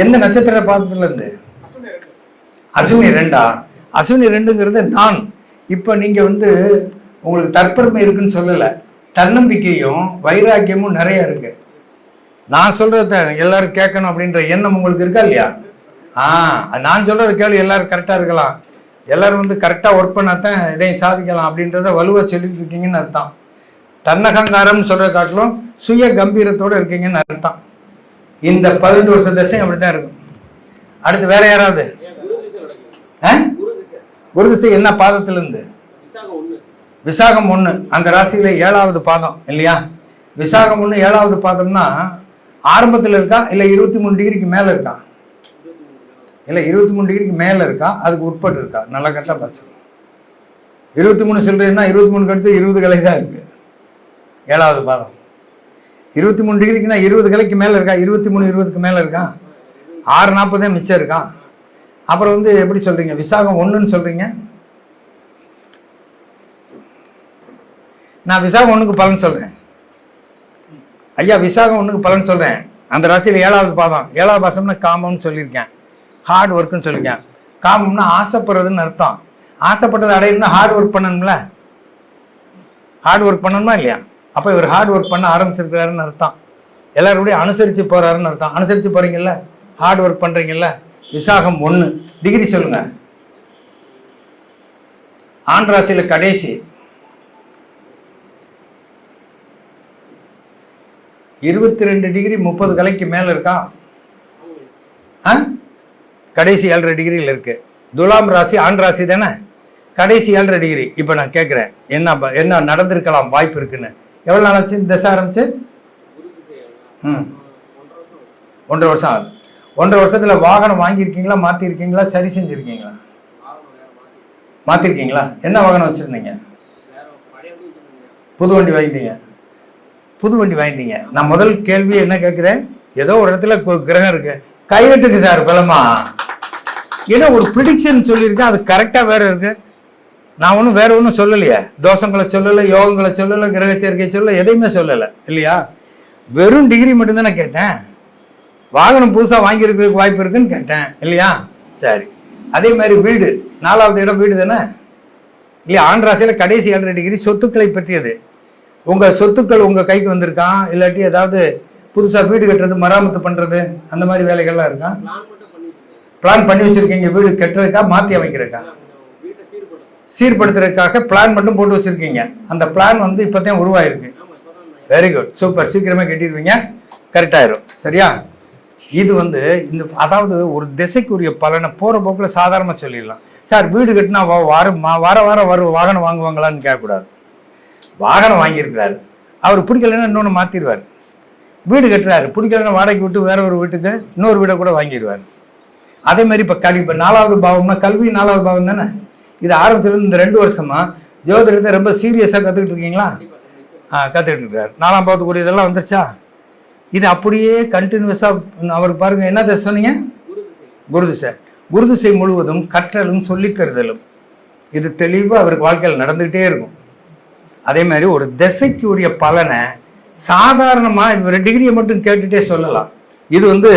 எந்த நட்சத்திர பாதத்துல இருந்து? அஸ்வினி 2. அஸ்வினி 2ங்கிறது நான். இப்போ நீங்க வந்து உங்களுக்கு தற்பெருமை இருக்குன்னு சொல்லலை, தன்னம்பிக்கையும் வைராக்கியமும் நிறைய இருக்கு. நான் சொல்றத எல்லாரும் கேட்கணும் அப்படின்ற எண்ணம் உங்களுக்கு இருக்கா இல்லையா? நான் சொல்றது கேள்வி, எல்லாரும் கரெக்டாக இருக்கலாம், எல்லாரும் வந்து கரெக்டாக ஒர்க் பண்ணாதான் இதையும் சாதிக்கலாம் அப்படின்றத வலுவாக சொல்லிட்டு இருக்கீங்கன்னு அர்த்தம். தன்னகங்காரம்னு சொல்கிற காட்டிலும் சுய கம்பீரத்தோடு இருக்கீங்கன்னு அர்த்தம். இந்த 18 வருஷ திசை அப்படி தான் இருக்கும். அடுத்து வேற யாராவது? குரு திசை என்ன பாதத்திலிருந்து? விசாகம் 1 அந்த ராசியில 7வது பாதம் இல்லையா? விசாகம் 1 7வது பாதம்னா ஆரம்பத்தில் இருக்கா, இல்லை 23 டிகிரிக்கு மேலே இருக்கா? இல்லை 23 டிகிரிக்கு மேலே இருக்கா, அதுக்கு உட்பட்டு இருக்கா? நல்லா கரெக்டாக பார்த்து 23 சொல்றீங்கன்னா 23க்கு அடுத்து 20 கலை தான் இருக்கு 7வது பாதம். 23 டிகிரிக்குன்னா 20 கலைக்கு மேலே இருக்கா? 23 20க்கு மேலே இருக்கா? 6:40 மிச்சம் இருக்கான். அப்புறம் வந்து எப்படி சொல்றீங்க விசாகம் 1ன்னு சொல்றீங்க? நான் விசாகம் ஒன்றுக்கு பலன் சொல்கிறேன். ஐயா விசாகம் ஒன்றுக்கு பலன் சொல்கிறேன். அந்த ராசியில் 7வது பாதம், 7வது பாசம்னா காமம்னு சொல்லியிருக்கேன், ஹார்ட் ஒர்க்குன்னு சொல்லியிருக்கேன். காமம்னா ஆசைப்படுறதுன்னு அர்த்தம். ஆசைப்பட்டது அடையணும்னா ஹார்ட் ஒர்க் பண்ணணும்ல, ஹார்ட் ஒர்க் பண்ணணுமா இல்லையா? அப்போ இவர் ஹார்ட் ஒர்க் பண்ண ஆரம்பிச்சிருக்கிறாருன்னு அர்த்தம். எல்லாருடைய அனுசரித்து போகிறாருன்னு அர்த்தம். அனுசரித்து போகிறீங்கல்ல, ஹார்ட் ஒர்க் பண்ணுறீங்கல்ல. விசாகம் 1 டிகிரி சொல்லுங்கள். ஆண் ராசியில் கடைசி 22 டிகிரி 30 கலைக்கு மேலே இருக்கா? கடைசி 7.5 டிகிரியில் இருக்குது. துலாம் ராசி ஆண் ராசி தானே, கடைசி 7.5 டிகிரி. இப்போ நான் கேட்குறேன், என்ன நடந்திருக்கலாம் வாய்ப்பு இருக்குன்னு. எவ்வளோ நாள் ஆச்சு திசை ஆரம்பிச்சு? 1.5 வருஷம் ஆகுது. 1.5 வருஷத்தில் வாகனம் வாங்கியிருக்கீங்களா, மாற்றிருக்கீங்களா, சரி செஞ்சுருக்கீங்களா? மாற்றிருக்கீங்களா? என்ன வாகனம் வச்சுருந்தீங்க? புது வண்டி வாங்கிட்டீங்க. புது வண்டி வாங்கிட்டீங்க. நான் முதல் கேள்வி என்ன கேட்குறேன், ஏதோ ஒரு இடத்துல கிரகம் இருக்குது, கையெட்டுக்கு சார் பலமா? ஏன்னா ஒரு ப்ரிடிக்ஷன் சொல்லியிருக்கேன், அது கரெக்டாக வேறு இருக்குது. நான் ஒன்றும் வேறு ஒன்றும் சொல்லலையே, தோஷங்களை சொல்லலை, யோகங்களை சொல்லலை, கிரக சேர்க்கை சொல்லலை, எதையுமே சொல்லலை இல்லையா? வெறும் டிகிரி மட்டும்தானே கேட்டேன். வாகனம் புதுசாக வாங்கியிருக்கிறதுக்கு வாய்ப்பு இருக்குன்னு கேட்டேன் இல்லையா? சரி. அதே மாதிரி வீடு, 4வது இடம் வீடு தானே இல்லையா? ஆண் ராசியில் கடைசி 7.5 டிகிரி சொத்துக்களை பற்றியது. உங்கள் சொத்துக்கள் உங்கள் கைக்கு வந்திருக்கான், இல்லாட்டி ஏதாவது புதுசாக வீடு கட்டுறது, மராமத்து பண்ணுறது, அந்த மாதிரி வேலைகள்லாம் இருக்கான். பிளான் பண்ணி வச்சுருக்கீங்க, வீடு கட்டுறதுக்கா மாற்றி அமைக்கிறதுக்கா? சீர்படுத்துறதுக்காக பிளான் மட்டும் போட்டு வச்சுருக்கீங்க. அந்த பிளான் வந்து இப்போ தான் உருவாயிருக்கு. Very good, super. சீக்கிரமே கட்டிடுவீங்க, கரெக்டாயிரும். சரியா? இது வந்து இந்த அதாவது ஒரு திசைக்குரிய பலனை போகிற போக்கில் சாதாரணமாக சொல்லிடலாம். சார் வீடு கட்டினா வாரம் வாகனம் வாங்குவாங்களான்னு கேட்கக்கூடாது. வாகனம் வாங்கியிருக்கிறாரு, அவர் பிடிக்கலைன்னா இன்னொன்று மாற்றிடுவார். வீடு கட்டுறாரு, பிடிக்கலைன்னா வாடகைக்கு விட்டு வேற ஒரு வீட்டுக்கு இன்னொரு வீடை கூட வாங்கிடுவார். அதே மாதிரி இப்போ இப்போ 4வது பாவம்னா கல்வி 4வது பாவம் தானே. இது ஆரம்பிச்சிருந்து இந்த 2 வருஷமா ஜோதிடத்தை ரொம்ப சீரியஸாக கற்றுக்கிட்டு இருக்கீங்களா? கற்றுக்கிட்டு இருக்காரு. 4ஆம் பாவத்துக்குரிய இதெல்லாம் வந்துருச்சா? இது அப்படியே கண்டினியூஸாக அவருக்கு பாருங்கள். என்ன திசை சொன்னீங்க? குரு திசை. குரு திசை முழுவதும் கற்றலும் சொல்லித்தருதலும், இது தெளிவாக அவருக்கு வாழ்க்கையில் நடந்துக்கிட்டே இருக்கும். அதே மாதிரி ஒரு திசைக்கு உரிய பலனை சாதாரணமாக இது 2 டிகிரியை மட்டும் கேட்டுகிட்டே சொல்லலாம். இது வந்து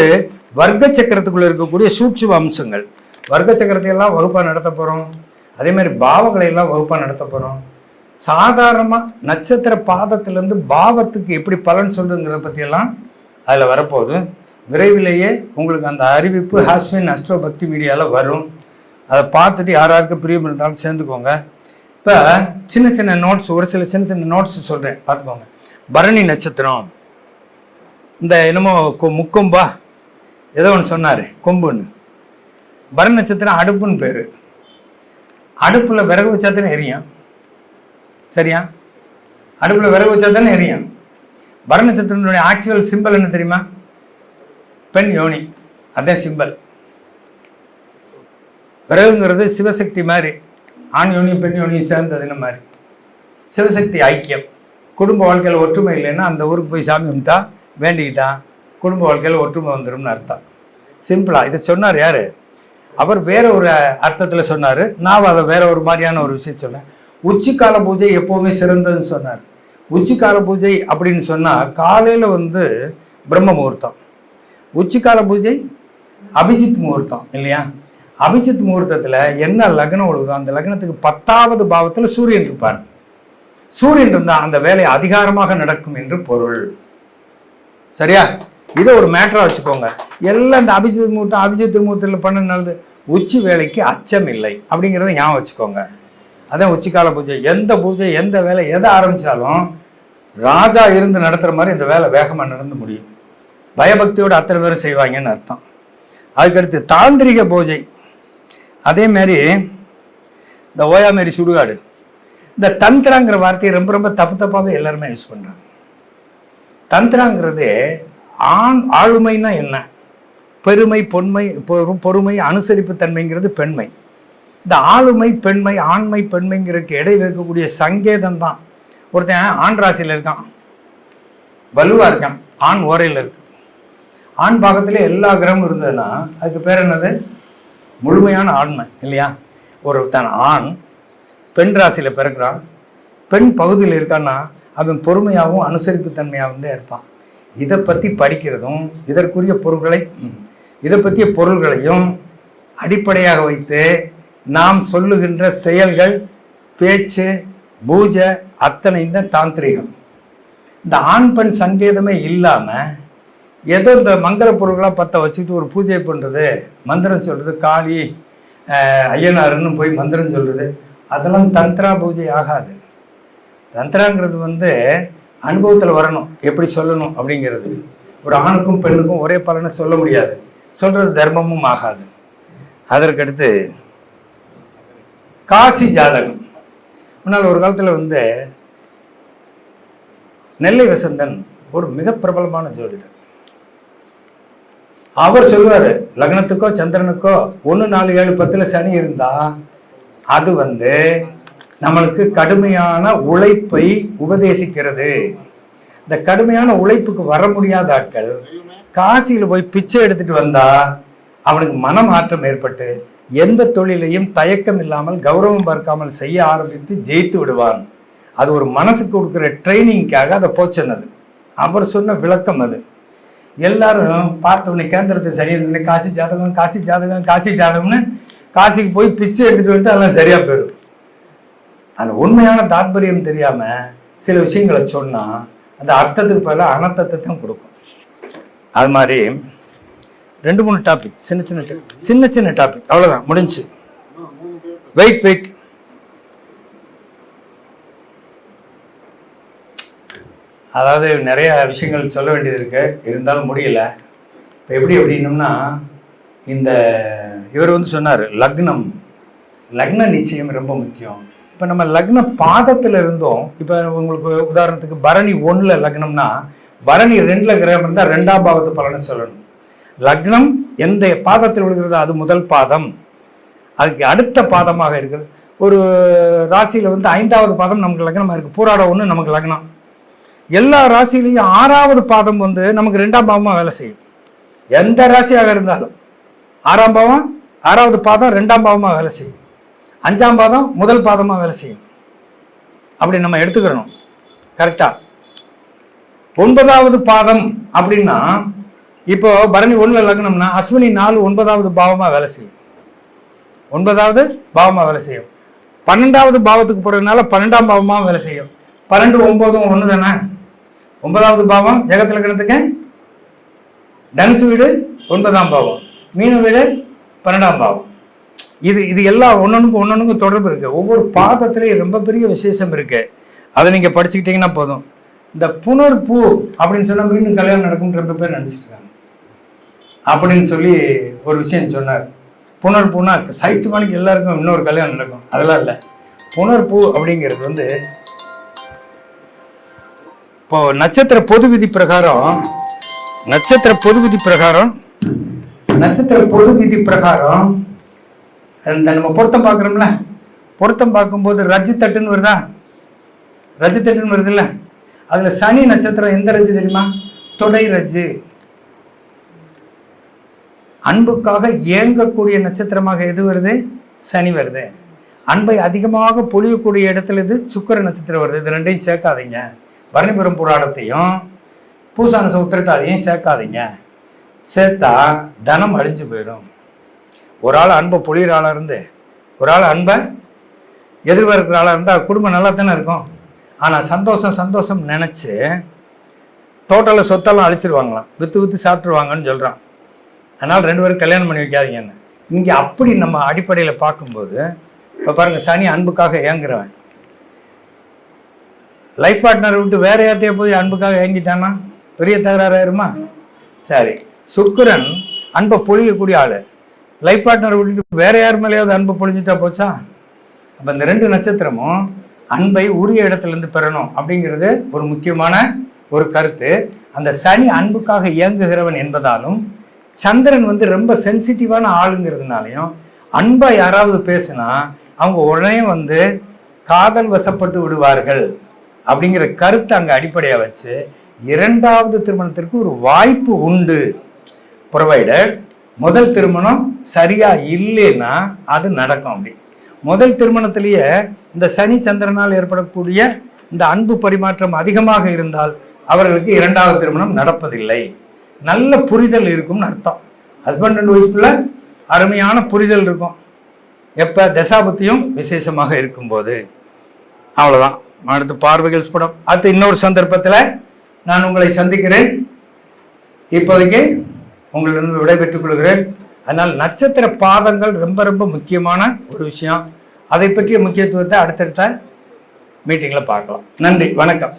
வர்க்க சக்கரத்துக்குள்ளே இருக்கக்கூடிய சூட்சும அம்சங்கள். வர்க்க சக்கரத்தையெல்லாம் வகுப்பாக நடத்த போகிறோம். அதே மாதிரி பாவங்களையெல்லாம் வகுப்பாக நடத்த போகிறோம். சாதாரணமாக நட்சத்திர பாதத்திலேருந்து பாவத்துக்கு எப்படி பலன் சொல்லுங்கிறத பற்றியெல்லாம் அதில் வரப்போகுது. விரைவிலேயே உங்களுக்கு அந்த அறிவிப்பு ஹாஸ்வின் அஸ்ட்ரோ பக்தி மீடியாவில் வரும். அதை பார்த்துட்டு யாராருக்கு பிரியம் இருந்தாலும் சேர்ந்துக்கோங்க. இப்போ சின்ன சின்ன நோட்ஸ், ஒரு சில சின்ன சின்ன நோட்ஸ் சொல்கிறேன், பார்த்துக்கோங்க. பரணி நட்சத்திரம், இந்த என்னமோ முக்கொம்பா ஏதோ ஒன்று சொன்னார், கொம்புன்னு. பரணி நட்சத்திரம் அடுப்புன்னு பேர். அடுப்பில் விறகு வச்சா தானே எரியும், சரியா? அடுப்பில் விறகு வச்சா தானே எரியும். பரணி நட்சத்திரத்தினுடைய ஆக்சுவல் சிம்பிள் என்ன தெரியுமா? பெண் யோனி, அதான் சிம்பிள். விறகுங்கிறது சிவசக்தி மாதிரி, ஆண் யோனியும் பெண் யோனியும் சேர்ந்ததுன்னு மாதிரி. சிவசக்தி ஐக்கியம். குடும்ப வாழ்க்கையில் ஒற்றுமை இல்லைன்னா அந்த ஊருக்கு போய் சாமி கும்பிட்டா வேண்டிக்கிட்டா குடும்ப வாழ்க்கையில் ஒற்றுமை வந்துடும்னு அர்த்தம். சிம்பிளாக இதை சொன்னார் யார்? அவர் வேற ஒரு அர்த்தத்தில் சொன்னார். நான் அதை வேற ஒரு மாதிரியான ஒரு விஷயம் சொன்னேன். உச்சிக்கால பூஜை எப்போவுமே சிறந்ததுன்னு சொன்னார். உச்சிக்கால பூஜை அப்படின்னு சொன்னால் காலையில் வந்து பிரம்ம முகூர்த்தம், உச்சிக்கால பூஜை அபிஜித் முகூர்த்தம் இல்லையா? அபிஜித் முகூர்த்தத்தில் என்ன லக்னம் ஒழுகுதோ அந்த லக்னத்துக்கு 10வது பாவத்தில் சூரியன் இருப்பார். சூரியன் இருந்தால் அந்த வேலை அதிகாரமாக நடக்கும் என்று பொருள். சரியா? இதை ஒரு மேட்டராக வச்சுக்கோங்க. எல்லாம் இந்த அபிஜித் முகூர்த்தத்தில் பண்ணதுனால உச்சி வேலைக்கு அச்சம் இல்லை அப்படிங்கிறத ஞாபகம் வச்சுக்கோங்க. அதான் உச்சிக்கால பூஜை. எந்த பூஜை எந்த வேலை எதை ஆரம்பித்தாலும் ராஜா இருந்து நடத்துகிற மாதிரி இந்த வேலை வேகமாக நடந்து முடியும். பயபக்தியோடு அத்தனை பேரும் செய்வாங்கன்னு அர்த்தம். அதுக்கடுத்து தாந்திரிக பூஜை. அதேமாரி இந்த ஓயாமாரி சுடுகாடு, இந்த தந்திராங்கிற வார்த்தையை ரொம்ப ரொம்ப தப்பாகவே எல்லாருமே யூஸ் பண்ணுறாங்க. தந்திராங்கிறது ஆளுமைன்னா என்ன? பெருமை, பொறுமை, அனுசரிப்பு தன்மைங்கிறது பெண்மை. இந்த ஆளுமை பெண்மை, ஆண்மை பெண்மைங்கிறதுக்கு இடையில் இருக்கக்கூடிய சங்கேதம் தான். ஒருத்தன் ஆண் ராசியில் இருக்கான், வலுவாக இருக்கான், ஆண் ஓரையில் இருக்கு. ஆண் பாகத்தில் எல்லா கிரகமும் இருந்ததுன்னா அதுக்கு பேர் என்னது? முழுமையான ஆண்மை இல்லையா? ஒருத்தன் ஆண் பெண் ராசியில் பிறக்கிறான், பெண் பகுதியில் இருக்கான்னா அவன் பொறுமையாகவும் அனுசரிப்பு தன்மையாகவும் தான் இருப்பான். இதை பற்றி படிக்கிறதும் இதற்குரிய இதை பற்றிய பொருள்களையும் அடிப்படையாக வைத்து நாம் சொல்லுகின்ற செயல்கள், பேச்சு, பூஜை அத்தனையும் தான் தாந்திரிகம். இந்த ஆண் பெண் சங்கேதமே இல்லாமல் ஏதோ இந்த மங்கள பொருள்களாக பற்ற வச்சுக்கிட்டு ஒரு பூஜை பண்ணுறது, மந்திரம் சொல்கிறது, காளி ஐயனாருன்னு போய் மந்திரம் சொல்கிறது, அதெல்லாம் தந்திரா பூஜை ஆகாது. தந்திராங்கிறது அனுபவத்தில் வரணும், எப்படி சொல்லணும் அப்படிங்கிறது. ஒரு ஆணுக்கும் பெண்ணுக்கும் ஒரே பலனை சொல்ல முடியாது, சொல்கிறது தர்மமும் ஆகாது. அதற்கடுத்து காசி ஜாதகம். முன்னால் ஒரு காலத்தில் நெல்லை வசந்தன் ஒரு மிக பிரபலமான ஜோதிடர். அவர் சொல்லுவார், லக்னத்துக்கோ சந்திரனுக்கோ 1, 4, 7, 10 சனி இருந்தால் அது நம்மளுக்கு கடுமையான உழைப்பை உபதேசிக்கிறது. இந்த கடுமையான உழைப்புக்கு வர முடியாத ஆட்கள் காசியில் போய் பிச்சை எடுத்துட்டு வந்தால் அவனுக்கு மனமாற்றம் ஏற்பட்டு எந்த தொழிலையும் தயக்கம் இல்லாமல் கௌரவம் பார்க்காமல் செய்ய ஆரம்பித்து ஜெயித்து விடுவான். அது ஒரு மனசுக்கு கொடுக்குற ட்ரைனிங்காக அதை போச்சனது. அவர் சொன்ன விளக்கம் அது. எல்லாரும் பார்த்தவொடனே கேந்திரத்தை சரி இருந்தோடனே காசி ஜாதகம் காசி ஜாதகம் காசி ஜாதகம்னு காசிக்கு போய் பிச்சை எடுத்துகிட்டு வந்துட்டு அதெல்லாம் சரியாக போயிடும். அந்த உண்மையான தாற்பயம் தெரியாமல் சில விஷயங்களை சொன்னால் அந்த அர்த்தத்துக்கு பதிலாக அனர்த்தத்தை தான் கொடுக்கும். அது மாதிரி 2, 3 டாபிக், சின்ன சின்ன டாபிக், அவ்வளோதான், முடிஞ்சு. வெயிட் அதாவது நிறைய விஷயங்கள் சொல்ல வேண்டியது இருக்குது, இருந்தாலும் முடியல. இப்போ எப்படின்னோம்னா, இந்த இவர் சொன்னார் லக்ன நிச்சயம் ரொம்ப முக்கியம். இப்போ நம்ம லக்ன பாதத்தில் இருந்தோம். இப்போ உங்களுக்கு உதாரணத்துக்கு பரணி 1 லக்னம்னா பரணி 2 கிரகம் இருந்தால் 2ஆம் பாவத்து பலனை சொல்லணும். லக்னம் எந்த பாதத்தில் விழுகிறதோ அது முதல் பாதம், அதுக்கு அடுத்த பாதமாக இருக்கிறது. ஒரு ராசியில் 5ஆவது பாதம் நமக்கு லக்னமாக இருக்குது. பூராட 1 நமக்கு லக்னம். எல்லா ராசியிலையும் 6ஆவது பாதம் நமக்கு 2ஆம் பாவமாக வேலை செய்யும். எந்த ராசியாக இருந்தாலும் 6ஆம் பாவம் 6ஆவது பாதம் 2ஆம் பாவமாக வேலை செய்யும். 5ஆம் பாதம் முதல் பாதமாக வேலை செய்யும். அப்படி நம்ம எடுத்துக்கிறணும் கரெக்டாக. 9ஆவது பாதம் அப்படின்னா இப்போ பரணி 1 லக்னம்னா அஸ்வினி 4 9ஆவது பாவமாக வேலை செய்யும். 9ஆவது பாவமாக வேலை செய்யும். 12ஆவது பாவத்துக்கு போகிறதுனால 12ஆம் பாவமாக வேலை செய்யும். 12, 9 1 தானே. 9ஆவது பாவம் ஜெகத் லக்னத்துக்கு தனுசு வீடு 9ஆம் பாவம், மீன வீடு 12ஆம் பாவம். இது எல்லாம் ஒன்னொன்னுக்கும் தொடர்பு இருக்குது. ஒவ்வொரு பாதத்திலையும் ரொம்ப பெரிய விசேஷம் இருக்குது. அதை நீங்கள் படிச்சுக்கிட்டீங்கன்னா போதும். இந்த புனர்பூ அப்படின்னு சொன்னால் மீண்டும் கல்யாணம் நடக்கும்னு ரொம்ப பேர் நினச்சிருக்காங்க. அப்படின்னு சொல்லி ஒரு விஷயம் சொன்னார். புனர்பூனா சைட்டு மணிக்கு எல்லாருக்கும் இன்னொரு கல்யாணம் நடக்கும், அதெல்லாம் இல்லை. புனர்பூ அப்படிங்கிறது இப்போ நட்சத்திர பொது விதி பிரகாரம் இந்த நம்ம பொருத்தம் பார்க்குறோம்ல, பொருத்தம் பார்க்கும்போது ரஜ்ஜு தட்டுன்னு வருதுல்ல, அதில் சனி நட்சத்திரம் எந்த ரஜ்ஜு தெரியுமா? தொடை ரஜ்ஜு. அன்புக்காக ஏங்கக்கூடிய நட்சத்திரமாக எது வருது? சனி வருது. அன்பை அதிகமாக பொழியக்கூடிய இடத்துல இது சுக்கிர நட்சத்திரம் வருது. இது ரெண்டையும் சேர்க்காதீங்க. பரணிபுரம் புராணத்தையும் பூசான உத்திரட்டாதையும் சேர்க்காதீங்க. சேர்த்தா தனம் அழிஞ்சு போயிடும். ஒரு ஆள் அன்பை பொழியிற ஆளாக இருந்து ஒரு ஆள் அன்பை எதிர்பார்க்கிற ஆளாக இருந்தால் குடும்பம் நல்லா தானே இருக்கும். ஆனால் சந்தோஷம் நினச்சி டோட்டலாக சொத்தெல்லாம் அழிச்சிருவாங்களாம், விற்று சாப்பிட்ருவாங்கன்னு சொல்கிறான். அதனால் 2 பேரும் கல்யாணம் பண்ணி வைக்காதீங்கன்னு. இங்கே அப்படி நம்ம அடிப்படையில் பார்க்கும்போது இப்போ பாருங்கள், சனி அன்புக்காக ஏங்குறவன் லைஃப் பார்ட்னரை விட்டு வேறு யார்ட்டையே போய் அன்புக்காக ஏங்கிட்டான்னா பெரிய தகராறாயிருமா? சரி, சுக்கிரன் அன்பை பொழியக்கூடிய ஆள் லைஃப் பார்ட்னரை விட்டுட்டு வேறு யார் மேலேயாவது அன்பை பொழிஞ்சிட்டா போச்சா? அப்போ இந்த 2 நட்சத்திரமும் அன்பை உரிய இடத்துலேருந்து பெறணும் அப்படிங்கிறது ஒரு முக்கியமான ஒரு கருத்து. அந்த சனி அன்புக்காக இயங்குகிறவன் என்பதாலும் சந்திரன் ரொம்ப சென்சிட்டிவான ஆளுங்கிறதுனாலையும் அன்பை யாராவது பேசுனா அவங்க உடனே காதல் வசப்பட்டு விடுவார்கள் அப்படிங்கிற கருத்தை அங்கே அடிப்படையாக வச்சு 2வது திருமணத்திற்கு ஒரு வாய்ப்பு உண்டு. ப்ரொவைடட் முதல் திருமணம் சரியா இல்லைன்னா அது நடக்கும். அப்படி முதல் திருமணத்திலேயே இந்த சனி சந்திரனால் ஏற்படக்கூடிய இந்த அன்பு பரிமாற்றம் அதிகமாக இருந்தால் அவர்களுக்கு இரண்டாவது திருமணம் நடப்பதில்லை. நல்ல புரிதல் இருக்கும்னு அர்த்தம். ஹஸ்பண்ட் அண்ட் ஒய்ஃப்குள்ள அருமையான புரிதல் இருக்கும் எப்போ தசாபத்தியும் விசேஷமாக இருக்கும்போது. அவ்வளோதான். அடுத்து பார்வைகள் படம். அடுத்து இன்னொரு சந்தர்ப்பத்தில் நான் உங்களை சந்திக்கிறேன். இப்போதைக்கு உங்களிடம் விடைபெற்றுக் கொள்கிறேன். அதனால் நட்சத்திர பாதங்கள் ரொம்ப ரொம்ப முக்கியமான ஒரு விஷயம். அதை பற்றிய முக்கியத்துவத்தை அடுத்தடுத்த மீட்டிங்கில் பார்க்கலாம். நன்றி, வணக்கம்.